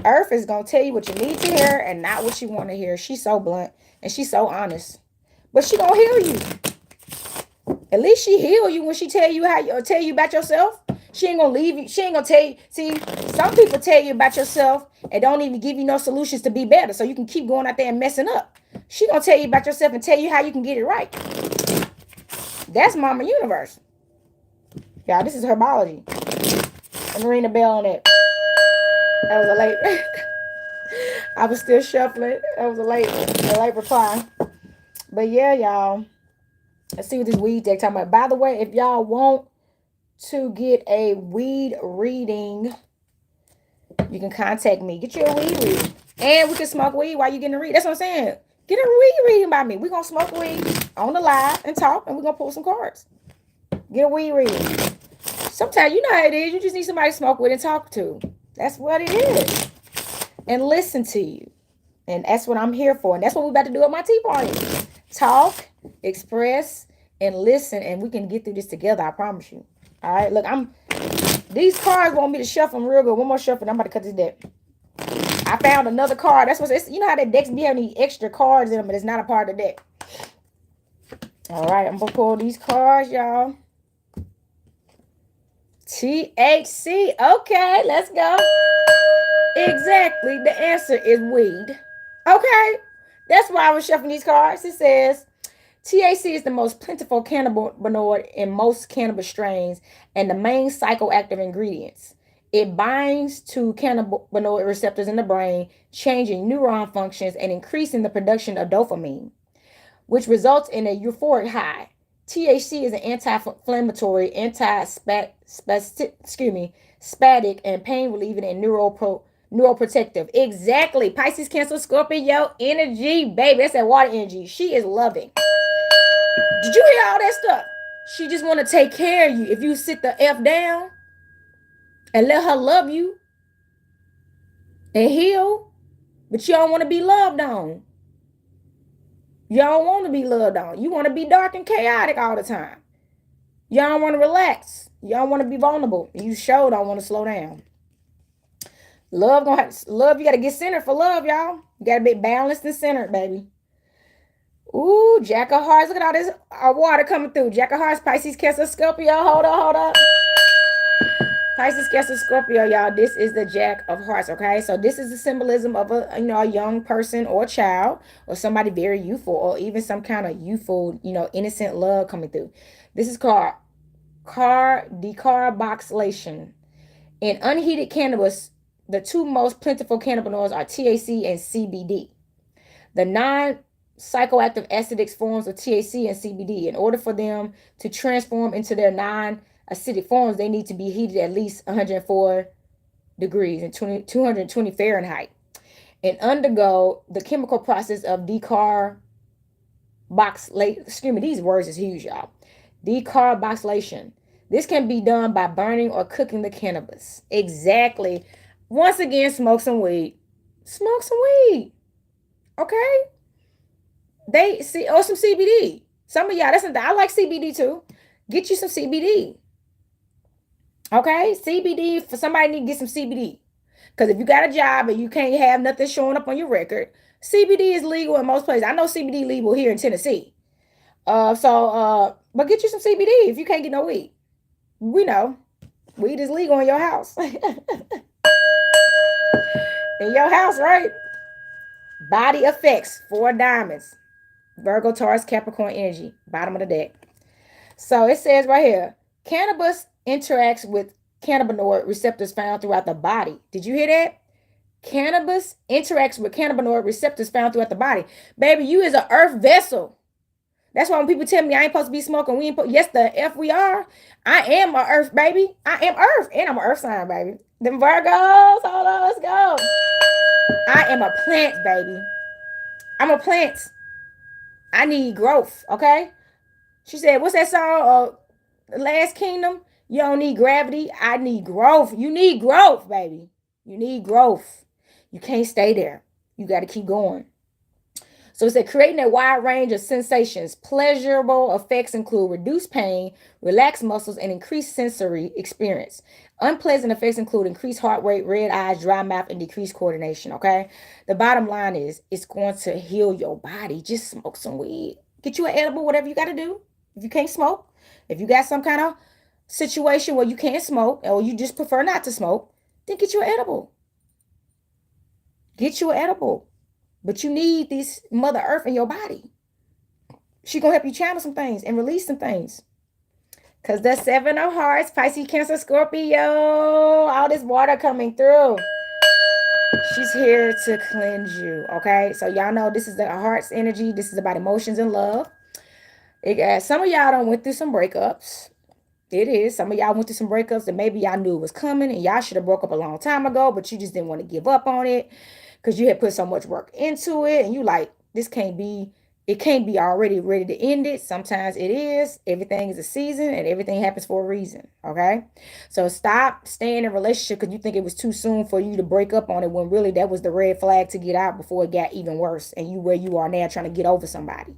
Earth is going to tell you what you need to hear and not what you want to hear. She's so blunt and she's so honest. But she going to heal you. At least she heal you when she tell you tell you about yourself. She ain't gonna leave you. She ain't gonna tell you. See, some people tell you about yourself and don't even give you no solutions to be better. So you can keep going out there and messing up. She gonna tell you about yourself and tell you how you can get it right. That's Mama Universe. Y'all, this is Herbology. I'm gonna ring the bell on that. That was a late. I was still shuffling. That was a late reply. But yeah, y'all. Let's see what this weed deck talking about. By the way, if y'all want to get a weed reading, you can contact me. Get you a weed reading. And we can smoke weed while you getting a read. That's what I'm saying. Get a weed reading by me. We're going to smoke weed on the live and talk, and we're going to pull some cards. Get a weed reading. Sometimes, you know how it is. You just need somebody to smoke with and talk to. That's what it is. And listen to you. And that's what I'm here for. And that's what we're about to do at my tea party. Talk, express, and listen, and we can get through this together. I promise you. All right, look, these cards want me to shuffle them real good. One more shuffle, and I'm about to cut this deck. I found another card. That's what it's, you know how that decks be having these extra cards in them, but it's not a part of the deck. All right, I'm gonna pull these cards, y'all. THC. Okay, let's go. Exactly. The answer is weed. Okay. That's why I was shuffling these cards. It says THC is the most plentiful cannabinoid in most cannabis strains and the main psychoactive ingredients. It binds to cannabinoid receptors in the brain, changing neuron functions and increasing the production of dopamine, which results in a euphoric high. THC is an anti-inflammatory, spatic, and pain-relieving and neuroprotective. Exactly. Pisces, Cancer, Scorpio energy, baby. That's that water energy. She is loving. Did you hear all that stuff? She just want to take care of you. If you sit the F down and let her love you and heal, but you don't want to be loved on. You don't want to be loved on. You want to be dark and chaotic all the time. You don't want to relax. You don't want to be vulnerable. You sure don't want to slow down. Love, you got to get centered for love, y'all. You got to be balanced and centered, baby. Ooh, Jack of Hearts. Look at all this water coming through. Jack of Hearts, Pisces, Cancer, Scorpio. Hold up. Pisces, Cancer, Scorpio, y'all. This is the Jack of Hearts, okay? So this is the symbolism of a young person or child or somebody very youthful or even some kind of youthful, innocent love coming through. This is called decarboxylation. In unheated cannabis, the two most plentiful cannabinoids are THC and CBD. The non-psychoactive acidic forms of THC and CBD, in order for them to transform into their non-acidic forms, they need to be heated at least 104 degrees and 220 Fahrenheit and undergo the chemical process of decarboxylation. Excuse me, these words is huge, y'all. Decarboxylation. This can be done by burning or cooking the cannabis. Exactly. Once again, smoke some weed. Smoke some weed. Okay? Or some CBD. Some of y'all, I like CBD too. Get you some CBD. Okay? CBD, for somebody need to get some CBD. Because if you got a job and you can't have nothing showing up on your record, CBD is legal in most places. I know CBD legal here in Tennessee. But get you some CBD if you can't get no weed. We know. Weed is legal in your house. In your house, right? Body effects, 4 diamonds. Virgo, Taurus, Capricorn energy. Bottom of the deck. So it says right here, cannabis interacts with cannabinoid receptors found throughout the body. Did you hear that? Cannabis interacts with cannabinoid receptors found throughout the body. Baby, you is an earth vessel. That's why when people tell me I ain't supposed to be smoking, yes, the F we are. I am a earth, baby. I am earth, and I'm an earth sign, baby. Them Virgos, hold on, let's go. I am a plant, baby. I'm a plant. I need growth, okay? She said, what's that song? The Last Kingdom? You don't need gravity. I need growth. You need growth, baby. You need growth. You can't stay there. You got to keep going. So it said creating a wide range of sensations. Pleasurable effects include reduced pain, relaxed muscles, and increased sensory experience. Unpleasant effects include increased heart rate, red eyes, dry mouth, and decreased coordination. Okay. The bottom line is it's going to heal your body. Just smoke some weed. Get you an edible, whatever you got to do. If you can't smoke, if you got some kind of situation where you can't smoke or you just prefer not to smoke, then get you an edible. Get you an edible. But you need this Mother Earth in your body. She's going to help you channel some things and release some things. Because the 7 of Hearts, Pisces, Cancer, Scorpio, all this water coming through. She's here to cleanse you, okay? So y'all know this is the heart's energy. This is about emotions and love. Some of y'all done went through some breakups. It is. Some of y'all went through some breakups that maybe y'all knew it was coming and y'all should have broke up a long time ago, but you just didn't want to give up on it because you had put so much work into it and you like, it can't be already ready to end it. Sometimes it is. Everything is a season and everything happens for a reason, okay? So stop staying in a relationship because you think it was too soon for you to break up on it when really that was the red flag to get out before it got even worse and you where you are now trying to get over somebody.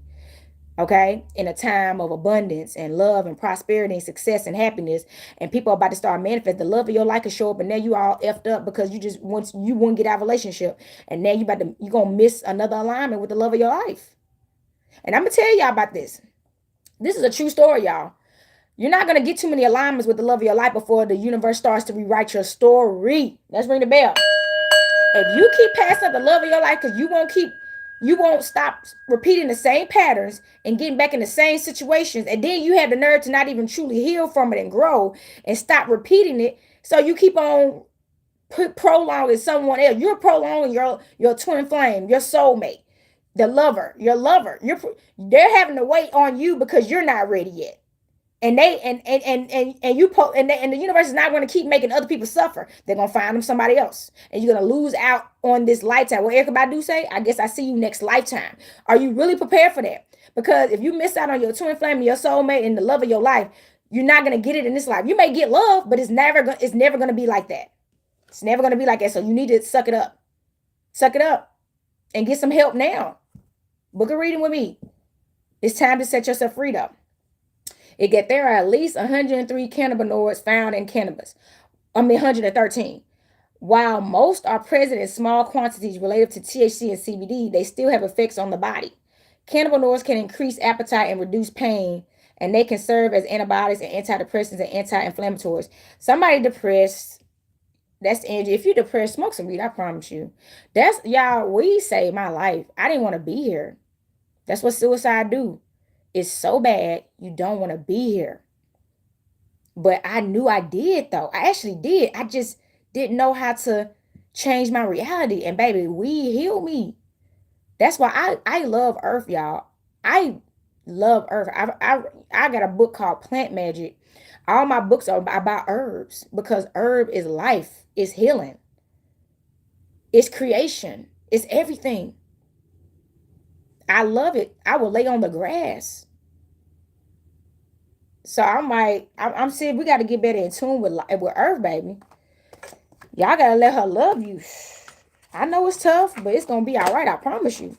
Okay, in a time of abundance and love and prosperity and success and happiness, and people are about to start manifest. The love of your life can show up, and now you all effed up because you won't get out of a relationship, and now you're gonna miss another alignment with the love of your life. And I'm gonna tell y'all about this. This is a true story, y'all. You're not gonna get too many alignments with the love of your life before the universe starts to rewrite your story. Let's ring the bell. If you keep passing up the love of your life because you won't stop repeating the same patterns and getting back in the same situations, and then you have the nerve to not even truly heal from it and grow and stop repeating it. So you keep on prolonging someone else. You're prolonging your twin flame, your soulmate, the lover, your lover. They're having to wait on you because you're not ready yet. And the universe is not going to keep making other people suffer. They're going to find them somebody else. And you're going to lose out on this lifetime. What Erykah Badu say, I guess I see you next lifetime. Are you really prepared for that? Because if you miss out on your twin flame and your soulmate and the love of your life, you're not going to get it in this life. You may get love, but it's never going to be like that. It's never going to be like that. So you need to suck it up. Suck it up and get some help now. Book a reading with me. It's time to set yourself free though. There are at least 103 cannabinoids found in cannabis. 113. While most are present in small quantities related to THC and CBD, they still have effects on the body. Cannabinoids can increase appetite and reduce pain, and they can serve as antibiotics and antidepressants and anti-inflammatories. Somebody depressed, that's the energy. If you're depressed, smoke some weed, I promise you. Weed saved my life. I didn't want to be here. That's what suicide do. It's so bad you don't want to be here. But I knew I did though. I actually did. I just didn't know how to change my reality. And baby, weed healed me. That's why I love earth, y'all. I love earth. I got a book called Plant Magic. All my books are about herbs because herb is life. It's healing. It's creation. It's everything. I love it. I will lay on the grass. So I'm like, I'm saying we got to get better in tune with earth, baby. Y'all got to let her love you. I know it's tough, but it's going to be all right. I promise you.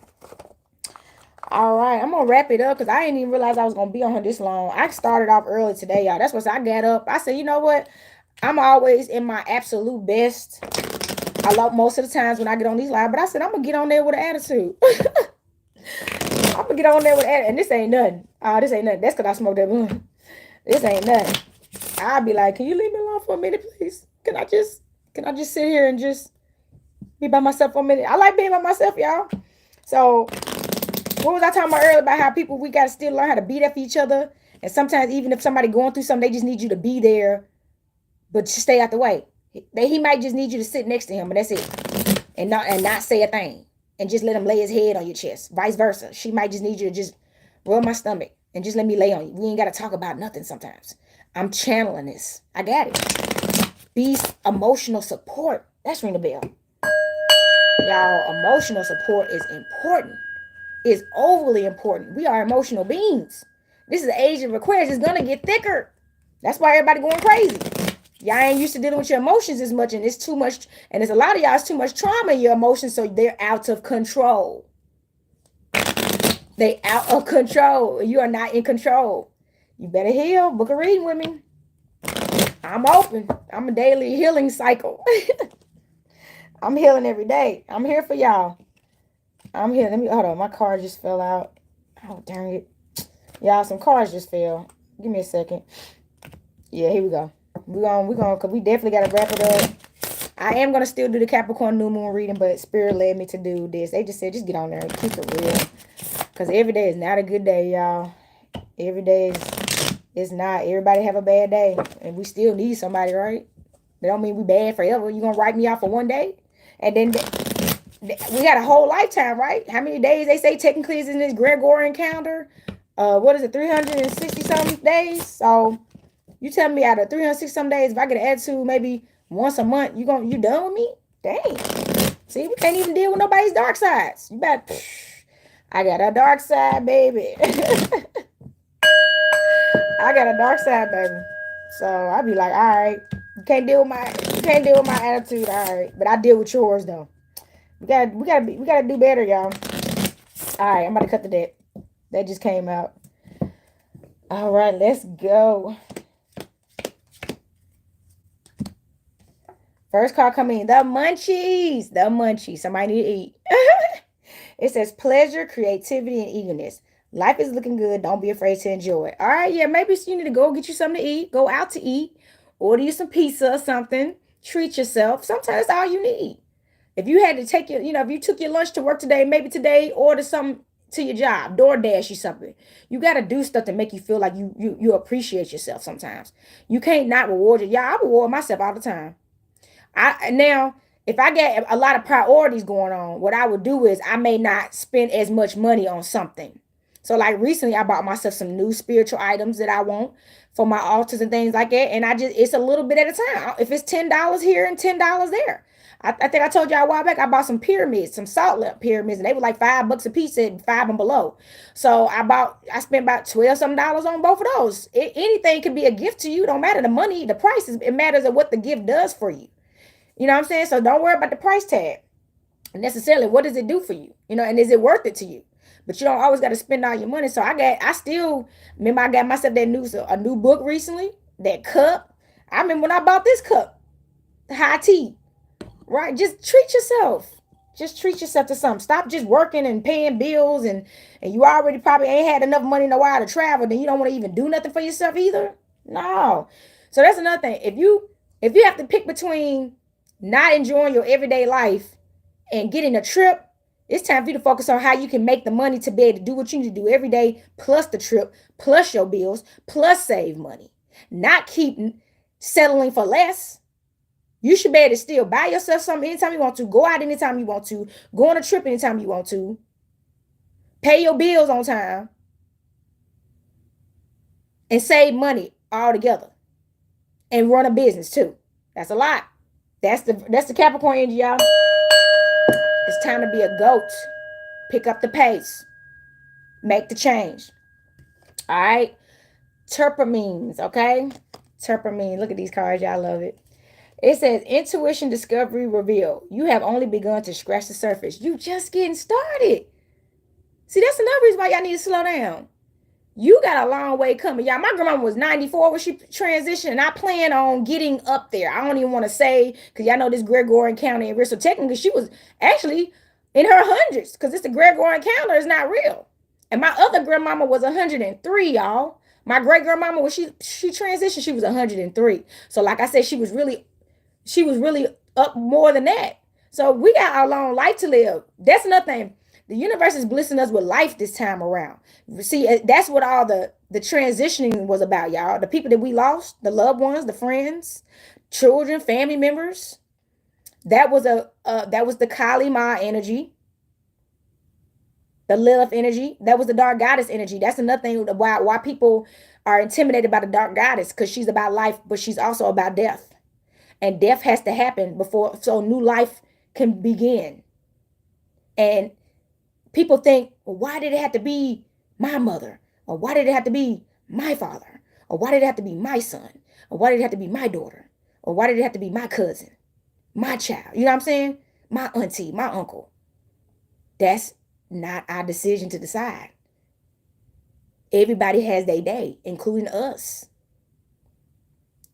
All right. I'm going to wrap it up because I didn't even realize I was going to be on her this long. I started off early today, y'all. That's what I got up. I said, you know what? I'm always in my absolute best. I love most of the times when I get on these live, but I said, I'm going to get on there with an attitude. I'm going to get on there with an attitude. And this ain't nothing. This ain't nothing. That's because I smoked that blunt. This ain't nothing. I'll be like, can you leave me alone for a minute, please? Can I just sit here and just be by myself for a minute? I like being by myself, y'all. So what was I talking about earlier about how people, we got to still learn how to be there for each other. And sometimes even if somebody going through something, they just need you to be there, but just stay out the way. He might just need you to sit next to him, but that's it. And not say a thing. And just let him lay his head on your chest. Vice versa. She might just need you to just rub my stomach. And just let me lay on you. We ain't got to talk about nothing sometimes. I'm channeling this. I got it. Be emotional support. That's ring the bell. Y'all, emotional support is important. It's overly important. We are emotional beings. This is the age of Aquarius. It's going to get thicker. That's why everybody going crazy. Y'all ain't used to dealing with your emotions as much, and it's too much, and there's a lot of y'all, it's too much trauma in your emotions, so they're out of control. They out of control. You are not in control. You better heal. Book a reading with me. I'm open. I'm a daily healing cycle. I'm healing every day. I'm here for y'all. I'm here. Let me hold on. My car just fell out. Oh dang it. Y'all, some cars just fell. Give me a second. Yeah, here we go. Cause we definitely gotta wrap it up. I am gonna still do the Capricorn new moon reading, but Spirit led me to do this. They just said just get on there and keep it real. Cause every day is not a good day, y'all. Every day is not. Everybody have a bad day. And we still need somebody, right? That don't mean we bad forever. You gonna write me out for one day? And then we got a whole lifetime, right? How many days they say technically is in this Gregorian calendar? What is it, 360 something days? So you tell me out of 360 some days, if I get an attitude maybe once a month, you done with me? Dang. See, we can't even deal with nobody's dark sides. You better. I got a dark side, baby. I got a dark side, baby. So I be like, all right, you can't deal with my attitude, all right. But I deal with yours though. We gotta do better, y'all. All right, I'm about to cut the deck. That just came out. All right, let's go. First card coming in, the munchies. The munchies. Somebody need to eat. It says pleasure, creativity, and eagerness. Life is looking good. Don't be afraid to enjoy it. All right, yeah, maybe you need to go get you something to eat. Go out to eat. Order you some pizza or something. Treat yourself. Sometimes that's all you need. If you had to take if you took your lunch to work today, maybe today order something to your job, DoorDash you something. You got to do stuff to make you feel like you appreciate yourself sometimes. You can't not reward you. Yeah, I reward myself all the time. Now, if I get a lot of priorities going on, what I would do is I may not spend as much money on something. So like recently I bought myself some new spiritual items that I want for my altars and things like that. And it's a little bit at a time. If it's $10 here and $10 there. I think I told y'all a while back, I bought some pyramids, some salt lamp pyramids, and they were like $5 a piece at 5 and below. So I spent about $12 some on both of those. Anything can be a gift to you. Don't matter the money, the prices. It matters of what the gift does for you. You know what I'm saying? So don't worry about the price tag necessarily. What does it do for you? And is it worth it to you? But you don't always got to spend all your money. So I still remember I got myself a new book recently, that cup. I remember when I bought this cup, high tea, right? Just treat yourself. Just treat yourself to something. Stop just working and paying bills and you already probably ain't had enough money in a while to travel. Then you don't want to even do nothing for yourself either. No. So that's another thing. If you have to pick between not enjoying your everyday life and getting a trip, it's time for you to focus on how you can make the money to be able to do what you need to do every day, plus the trip, plus your bills, plus save money. Not keep settling for less. You should be able to still buy yourself something anytime you want to, go out anytime you want to, go on a trip anytime you want to, pay your bills on time, and save money all together, and run a business too. That's a lot. That's the Capricorn energy, y'all. It's time to be a goat. Pick up the pace. Make the change. All right. Terpamines, okay? Terpamine. Look at these cards. Y'all love it. It says intuition, discovery, reveal. You have only begun to scratch the surface. You just getting started. See, that's another reason why y'all need to slow down. You got a long way coming. Y'all, my grandma was 94 when she transitioned, and I plan on getting up there. I don't even want to say, because y'all know this Gregorian calendar ain't real. So technically, she was actually in her hundreds, because it's the Gregorian calendar is not real. And my other grandmama was 103, y'all. My great grandmama, when she transitioned, she was 103. So like I said, she was really up more than that. So we got a long life to live. That's another thing. The universe is blessing us with life this time around. See, that's what all the transitioning was about, y'all. The people that we lost, the loved ones, the friends, children, family members. That was the Kali Ma energy, the Lilith energy. That was the dark goddess energy. That's another thing why people are intimidated by the dark goddess, because she's about life, but she's also about death. And death has to happen before so new life can begin. And people think, well, why did it have to be my mother? Or why did it have to be my father? Or why did it have to be my son? Or why did it have to be my daughter? Or why did it have to be my cousin, my child? You know what I'm saying? My auntie, my uncle. That's not our decision to decide. Everybody has their day, including us.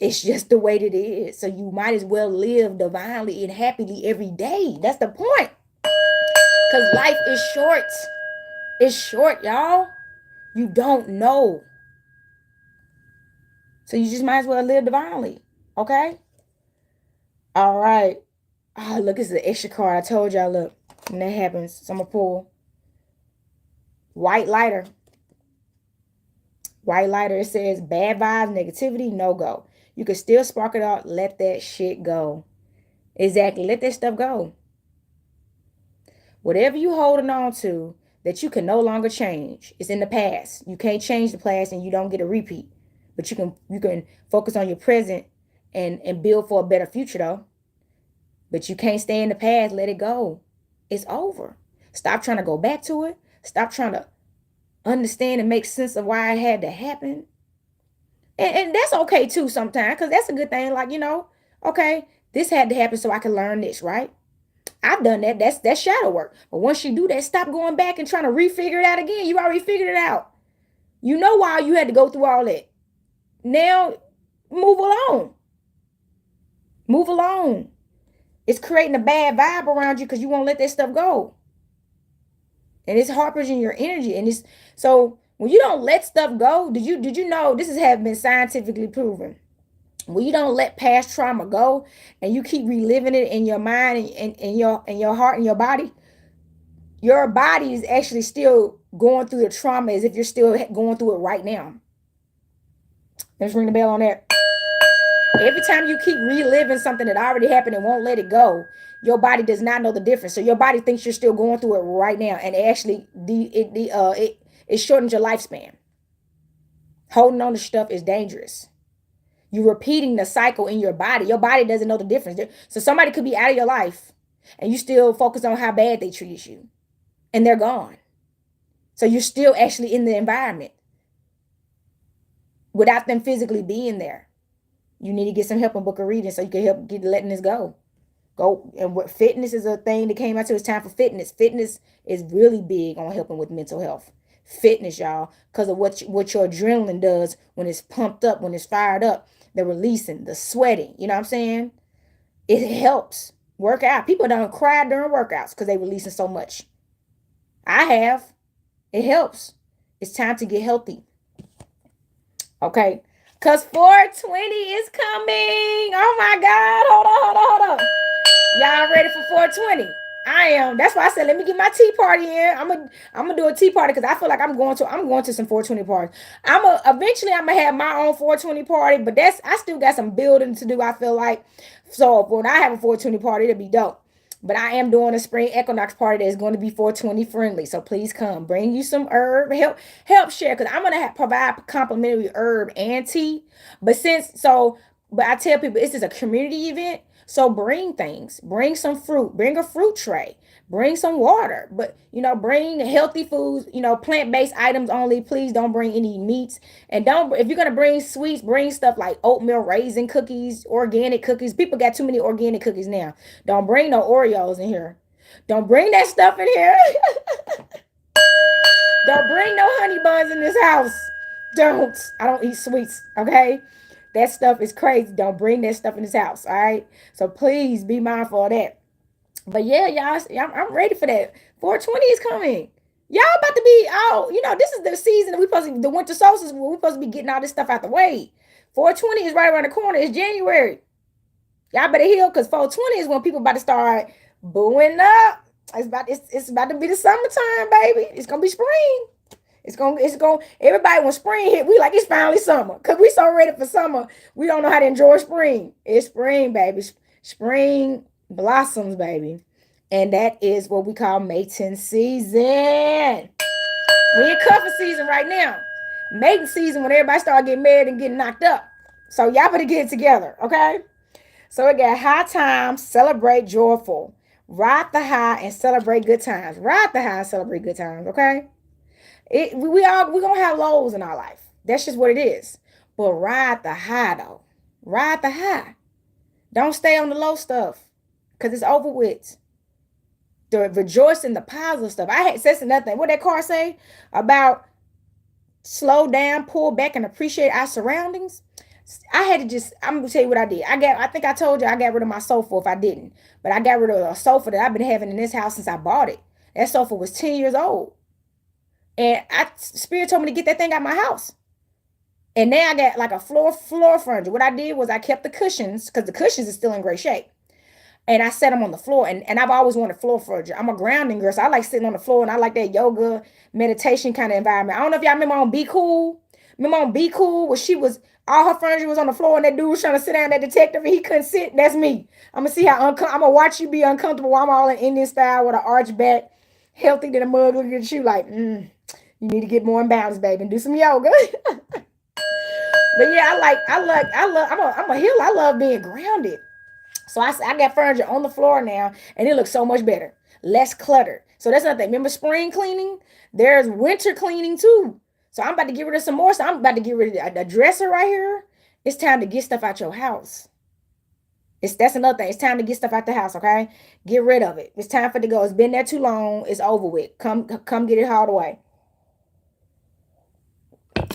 It's just the way that it is. So you might as well live divinely and happily every day. That's the point. Because life is short. It's short, y'all. You don't know. So you just might as well live divinely. Okay? All right. Oh, look, it's the extra card. I told y'all, look, when that happens, so I'm going to pull white lighter. White lighter, it says bad vibes, negativity, no go. You can still spark it out. Let that shit go. Exactly. Let that stuff go. Whatever you holding on to that you can no longer change, it's in the past. You can't change the past and you don't get a repeat. But you can focus on your present and build for a better future though. But you can't stay in the past. Let it go. It's over. Stop trying to go back to it. Stop trying to understand and make sense of why it had to happen. And that's okay too sometimes, because that's a good thing. Like, okay, this had to happen so I can learn this, right? I've done that. That's shadow work. But once you do that, stop going back and trying to refigure it out again. You already figured it out. You know why you had to go through all that. Now, move along. Move along. It's creating a bad vibe around you because you won't let that stuff go. And it's harping your energy. And it's so when you don't let stuff go, did you know this has been scientifically proven? When you don't let past trauma go and you keep reliving it in your mind and your heart and your body is actually still going through the trauma as if you're still going through it right now. Let's ring the bell on that. Every time you keep reliving something that already happened and won't let it go, your body does not know the difference. So your body thinks you're still going through it right now, and actually it shortens your lifespan. Holding on to stuff is dangerous. You're repeating the cycle in your body. Your body doesn't know the difference. So somebody could be out of your life, and you still focus on how bad they treated you, and they're gone. So you're still actually in the environment without them physically being there. You need to get some help and book a reading so you can help get letting this go. And what fitness is a thing that came out to. It's time for fitness. Fitness is really big on helping with mental health. Fitness, y'all, because of what your adrenaline does when it's pumped up, when it's fired up, the releasing, the sweating. You know what I'm saying? It helps. Work out. People don't cry during workouts because they're releasing so much. I have. It helps. It's time to get healthy. Okay. Because 420 is coming. Oh my God. Hold on. Y'all ready for 420? I am. That's why I said, let me get my tea party in. I'm gonna do a tea party because I feel like I'm going to some 420 parties. Eventually I'm gonna have my own 420 party, but I still got some building to do, I feel like. So when I have a 420 party, it'll be dope. But I am doing a spring equinox party that's going to be 420 friendly. So please come. Bring you some herb. Help share. Because I'm going to provide complimentary herb and tea. But I tell people this is a community event. So bring things. Bring some fruit. Bring a fruit tray. Bring some water. But, bring healthy foods, plant-based items only. Please don't bring any meats. And if you're going to bring sweets, bring stuff like oatmeal raisin cookies, organic cookies. People got too many organic cookies now. Don't bring no Oreos in here. Don't bring that stuff in here. Don't bring no honey buns in this house. I don't eat sweets, okay? That stuff is crazy. Don't bring that stuff in this house, all right? So please be mindful of that. But yeah, y'all, I'm ready for that. 420 is coming. Y'all about to be out. This is the season that the winter solstice, where we're supposed to be getting all this stuff out the way. 420 is right around the corner. It's January. Y'all better heal, because 420 is when people about to start booing up. It's about to be the summertime, baby. It's gonna be spring. It's going everybody, when spring hit, we like it's finally summer. Because we so ready for summer, we don't know how to enjoy spring. It's spring, baby. Spring blossoms, baby. And that is what we call mating season. We're in cuffing season right now. Mating season when everybody start getting married and getting knocked up. So y'all better get it together, okay? So we got high times, celebrate joyful. Ride the high and celebrate good times. Ride the high and celebrate good times, okay? We're gonna have lows in our life. That's just what it is. But ride the high though. Ride the high. Don't stay on the low stuff because it's over with. Rejoice in the positive stuff. I had said nothing. What that card say about slow down, pull back, and appreciate our surroundings? I had to just, I'm gonna tell you what I did. I think I told you I got rid of my sofa if I didn't. But I got rid of a sofa that I've been having in this house since I bought it. That sofa was 10 years old. And Spirit told me to get that thing out of my house. And now I got like a floor furniture. What I did was I kept the cushions, because the cushions is still in great shape. And I set them on the floor. And I've always wanted floor furniture. I'm a grounding girl, so I like sitting on the floor, and I like that yoga, meditation kind of environment. I don't know if y'all remember on Be Cool. Remember on Be Cool, where she was, all her furniture was on the floor, and that dude was trying to sit down, that detective, and he couldn't sit? That's me. I'm gonna see how I'm gonna watch you be uncomfortable while I'm all in Indian style with an arch back, healthy than a mug, looking at you like, you need to get more in balance, baby, and do some yoga. But yeah, I'm a healer. I love being grounded. So I got furniture on the floor now, and it looks so much better. Less clutter. So that's another thing. Remember spring cleaning? There's winter cleaning too. So I'm about to get rid of some more. So I'm about to get rid of the dresser right here. It's time to get stuff out your house. That's another thing. It's time to get stuff out the house, okay? Get rid of it. It's time for it to go. It's been there too long. It's over with. Come get it hauled away.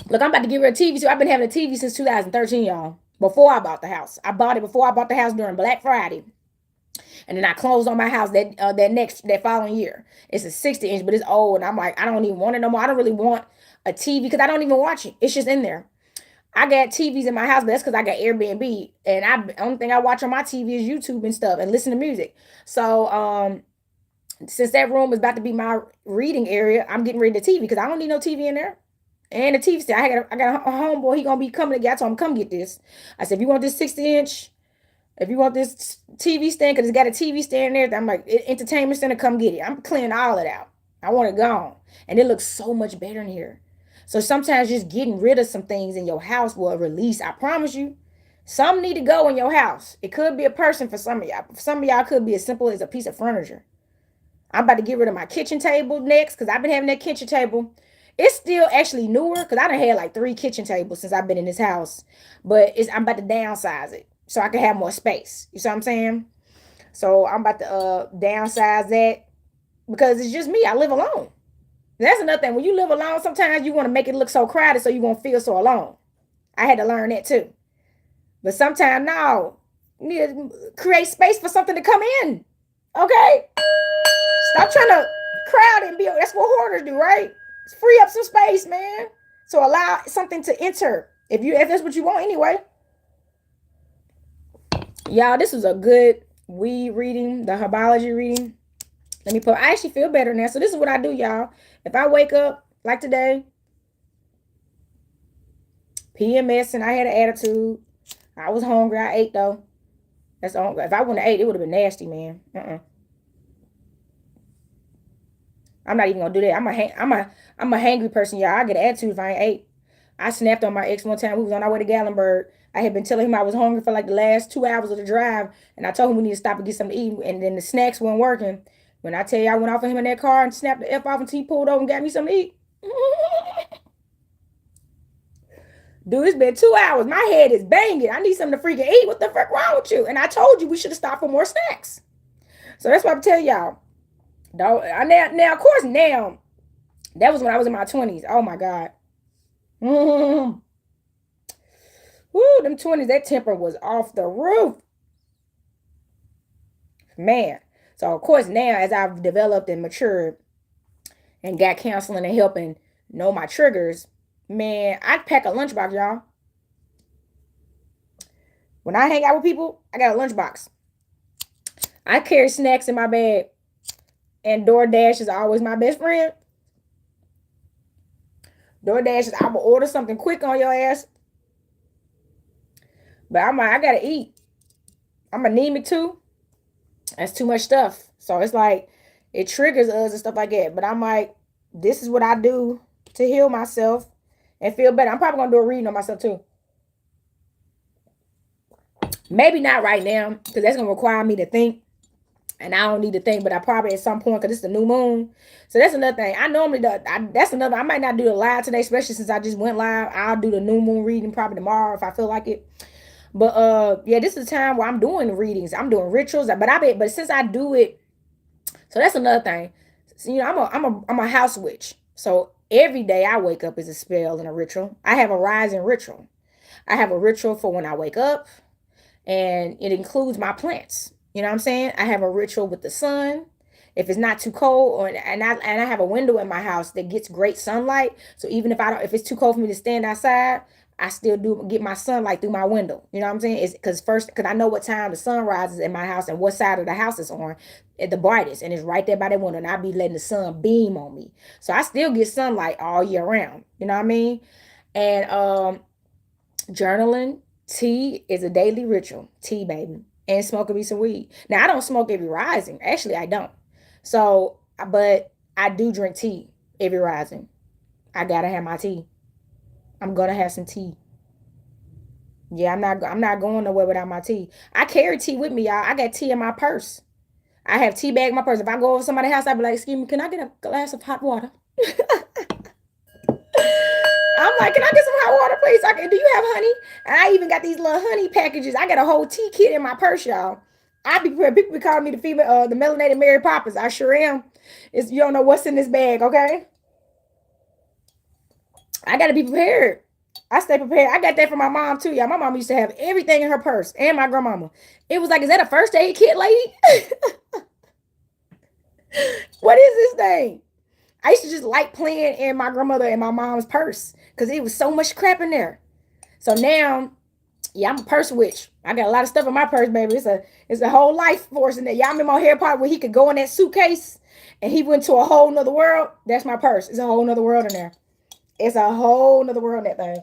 Look, I'm about to get rid of TV. So I've been having a TV since 2013, y'all. Before I bought the house. I bought it before I bought the house during Black Friday. And then I closed on my house that following year. It's a 60-inch, but it's old. And I'm like, I don't even want it no more. I don't really want a TV because I don't even watch it. It's just in there. I got TVs in my house, but that's because I got Airbnb. And the only thing I watch on my TV is YouTube and stuff and listen to music. So since that room is about to be my reading area, I'm getting rid of the TV because I don't need no TV in there. And the TV stand. I got a homeboy. He gonna be coming to. I told him, come get this. I said, if you want this 60-inch, if you want this TV stand, because it's got a TV stand there, I'm like, entertainment center, come get it. I'm cleaning all it out. I want it gone. And it looks so much better in here. So sometimes just getting rid of some things in your house will release. I promise you. Some need to go in your house. It could be a person for some of y'all. For some of y'all, it could be as simple as a piece of furniture. I'm about to get rid of my kitchen table next, because I've been having that kitchen table. It's still actually newer, because I done had like 3 kitchen tables since I've been in this house. But I'm about to downsize it so I can have more space. You see what I'm saying? So I'm about to downsize that because it's just me. I live alone. That's another thing. When you live alone, sometimes you want to make it look so crowded so you won't feel so alone. I had to learn that too. But sometimes, no. You need to create space for something to come in. Okay? Stop trying to crowd and build. That's what hoarders do, right? Free up some space, man. So allow something to enter. If that's what you want anyway. Y'all, this was a good weed reading, the herbology reading. I actually feel better now. So this is what I do, y'all. If I wake up like today, PMS, and I had an attitude, I was hungry, I ate though. That's all. If I wouldn't have ate, it would have been nasty, man. I'm not even gonna do that. I'm a hangry person, y'all. I get an attitude if I ain't ate. I snapped on my ex one time. We was on our way to Gallenberg. I had been telling him I was hungry for like the last 2 hours of the drive, and I told him we need to stop and get something to eat. And then the snacks weren't working. When I tell you I went off of him in that car and snapped the F off until he pulled over and got me something to eat. Dude, it's been 2 hours. My head is banging. I need something to freaking eat. What the fuck wrong with you? And I told you we should have stopped for more snacks. So that's what I'm telling y'all. Now, of course, now, that was when I was in my 20s. Oh, my God. Woo, them 20s, that temper was off the roof. Man. So, of course, now, as I've developed and matured and got counseling and helping know my triggers, man, I pack a lunchbox, y'all. When I hang out with people, I got a lunchbox. I carry snacks in my bag. And DoorDash is always my best friend. DoorDash is, I will order something quick on your ass. But I'm like, I gotta eat. I'm anemic too. That's too much stuff. So it's like, it triggers us and stuff like that. But I'm like, this is what I do to heal myself and feel better. I'm probably gonna do a reading on myself too. Maybe not right now, because that's gonna require me to think. And I don't need to think, but I probably at some point, because it's the new moon. So that's another thing. I normally do. I might not do the live today, especially since I just went live. I'll do the new moon reading probably tomorrow if I feel like it. But yeah, this is the time where I'm doing readings. I'm doing rituals. But since I do it, so that's another thing. So, I'm a house witch. So every day I wake up is a spell and a ritual. I have a rising ritual. I have a ritual for when I wake up, and it includes my plants. You know what I'm saying? I have a ritual with the sun. If it's not too cold, and I have a window in my house that gets great sunlight. So even if it's too cold for me to stand outside, I still do get my sunlight through my window. You know what I'm saying? It's because I know what time the sun rises in my house and what side of the house it's on at the brightest, and it's right there by that window, and I be letting the sun beam on me. So I still get sunlight all year round. You know what I mean? And journaling, tea is a daily ritual. Tea, baby. And smoking me some weed. Now, I don't smoke every rising. Actually, I don't. So, but I do drink tea every rising. I gotta have my tea. I'm gonna have some tea. Yeah, I'm not going nowhere without my tea. I carry tea with me, y'all. I got tea in my purse. I have tea bag in my purse. If I go over somebody's house, I be like, excuse me, can I get a glass of hot water? I'm like, can I get some hot water, please? Do you have honey? And I even got these little honey packages. I got a whole tea kit in my purse, y'all. I be prepared. People be calling me the female, the melanated Mary Poppins. I sure am. You don't know what's in this bag, okay? I gotta be prepared. I stay prepared. I got that from my mom too, y'all. My mom used to have everything in her purse, and my grandmama. It was like, is that a first aid kit, lady? What is this thing? I used to just like playing in my grandmother and my mom's purse because it was so much crap in there. So now, yeah, I'm a purse witch. I got a lot of stuff in my purse, baby. It's a whole life force in there. Y'all remember on Harry Potter where he could go in that suitcase and he went to a whole nother world? That's my purse. It's a whole nother world in there. It's a whole nother world in that thing.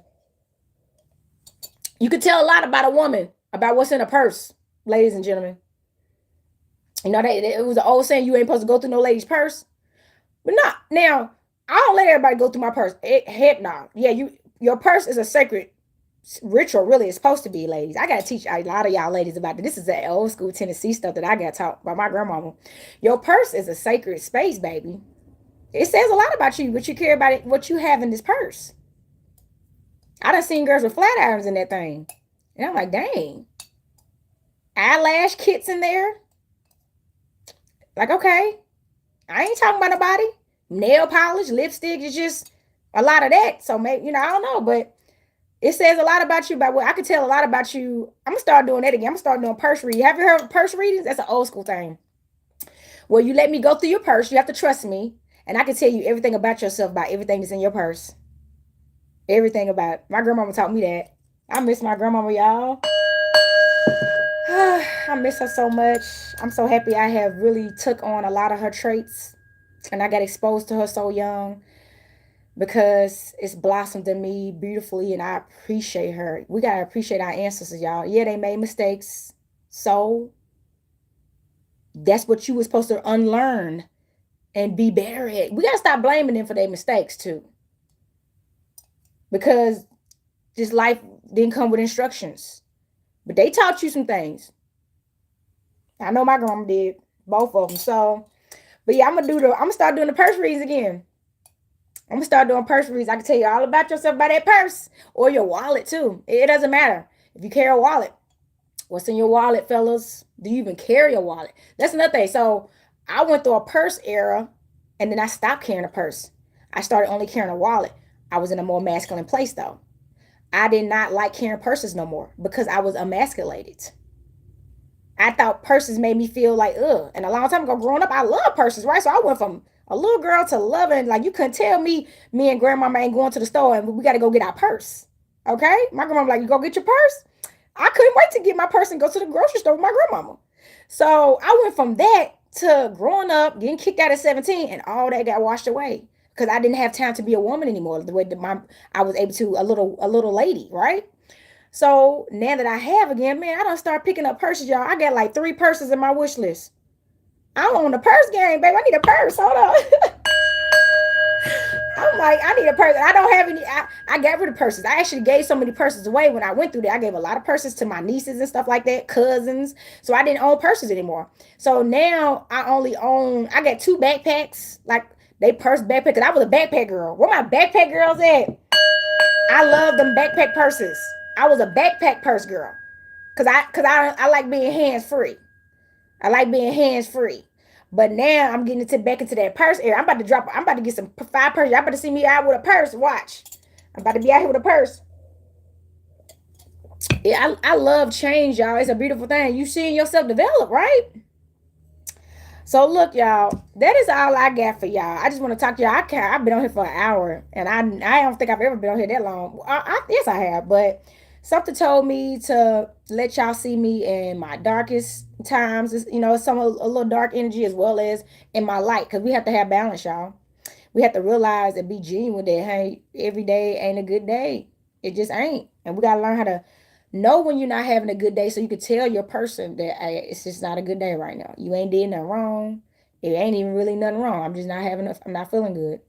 You could tell a lot about a woman about what's in a purse, ladies and gentlemen. You know, it was an old saying, you ain't supposed to go through no lady's purse. But not now. I don't let everybody go through my purse. Heck no. Yeah, your purse is a sacred ritual. Really, it's supposed to be, ladies. I gotta teach a lot of y'all ladies about this. This is that old school Tennessee stuff that I got taught by my grandmama. Your purse is a sacred space, baby. It says a lot about you, what you care about it, what you have in this purse. I done seen girls with flat irons in that thing, and I'm like, dang. Eyelash kits in there. Like, okay, I ain't talking about nobody. Nail polish, lipstick is just a lot of that. So maybe, I don't know, but it says a lot about you. About what I could tell a lot about you. I'm gonna start doing that again. I'm gonna start doing purse reading. Have you heard of purse readings? That's an old school thing. Well, you let me go through your purse. You have to trust me, and I can tell you everything about yourself, about everything that's in your purse. Everything about it. My grandmama taught me that. I miss my grandmama, y'all. I miss her so much. I'm so happy I have really took on a lot of her traits, and I got exposed to her so young because it's blossomed in me beautifully, and I appreciate her. We got to appreciate our ancestors, y'all. Yeah, they made mistakes. So that's what you were supposed to unlearn and be better at. We got to stop blaming them for their mistakes too, because this life didn't come with instructions, but they taught you some things. I know my grandma did, both of them. So, but yeah, I'm gonna start doing the purse reads again. I'm gonna start doing purse reads. I can tell you all about yourself by that purse or your wallet too. It doesn't matter if you carry a wallet. What's in your wallet, fellas? Do you even carry a wallet? That's another thing. So I went through a purse era, and then I stopped carrying a purse. I started only carrying a wallet. I was in a more masculine place though. I did not like carrying purses no more because I was emasculated. I thought purses made me feel like, ugh. And a long time ago, growing up, I love purses, right? So I went from a little girl to loving, like you couldn't tell me and grandmama ain't going to the store and we got to go get our purse. Okay? My grandma like, you go get your purse? I couldn't wait to get my purse and go to the grocery store with my grandmama. So I went from that to growing up, getting kicked out at 17, and all that got washed away because I didn't have time to be a woman anymore. The way that I was able to, a little lady, right? So now that I have again, man, I don't start picking up purses, y'all. I got like 3 purses in my wish list. I'm on the purse game, babe. I need a purse. Hold on. I'm like, I need a purse. I don't have any. I got rid of purses. I actually gave so many purses away when I went through that. I gave a lot of purses to my nieces and stuff like that, cousins. So I didn't own purses anymore. So now I got 2 backpacks, like they purse backpack. Cause I was a backpack girl. Where my backpack girls at? I love them backpack purses. I was a backpack purse girl. I like being hands free. I like being hands free. But now I'm getting back into that purse area. I'm about to get some 5 purses. Y'all about to see me out with a purse. Watch. I'm about to be out here with a purse. Yeah, I love change, y'all. It's a beautiful thing. You seeing yourself develop, right? So look, y'all, that is all I got for y'all. I just want to talk to y'all. I've been on here for an hour, and I don't think I've ever been on here that long. Yes, I have, but something told me to let y'all see me in my darkest times. Some a little dark energy as well as in my light, because we have to have balance, y'all. We have to realize and be genuine that hey, every day ain't a good day. It just ain't, and we gotta learn how to know when you're not having a good day, so you can tell your person that hey, it's just not a good day right now. You ain't did nothing wrong. It ain't even really nothing wrong. I'm just not having. I'm not feeling good.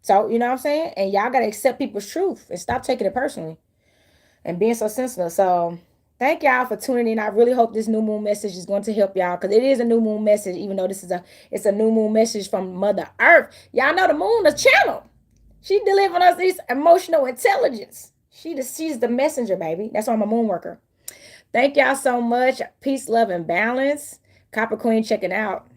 So you know what I'm saying. And y'all gotta accept people's truth and stop taking it personally and being so sensitive. So thank y'all for tuning in. I really hope this new moon message is going to help y'all, because it is a new moon message. Even though it's a new moon message from Mother Earth. Y'all know the moon is channel. She delivering us this emotional intelligence. She's the messenger, baby. That's why I'm a moon worker. Thank y'all so much. Peace, love, and balance. Copper Queen checking out.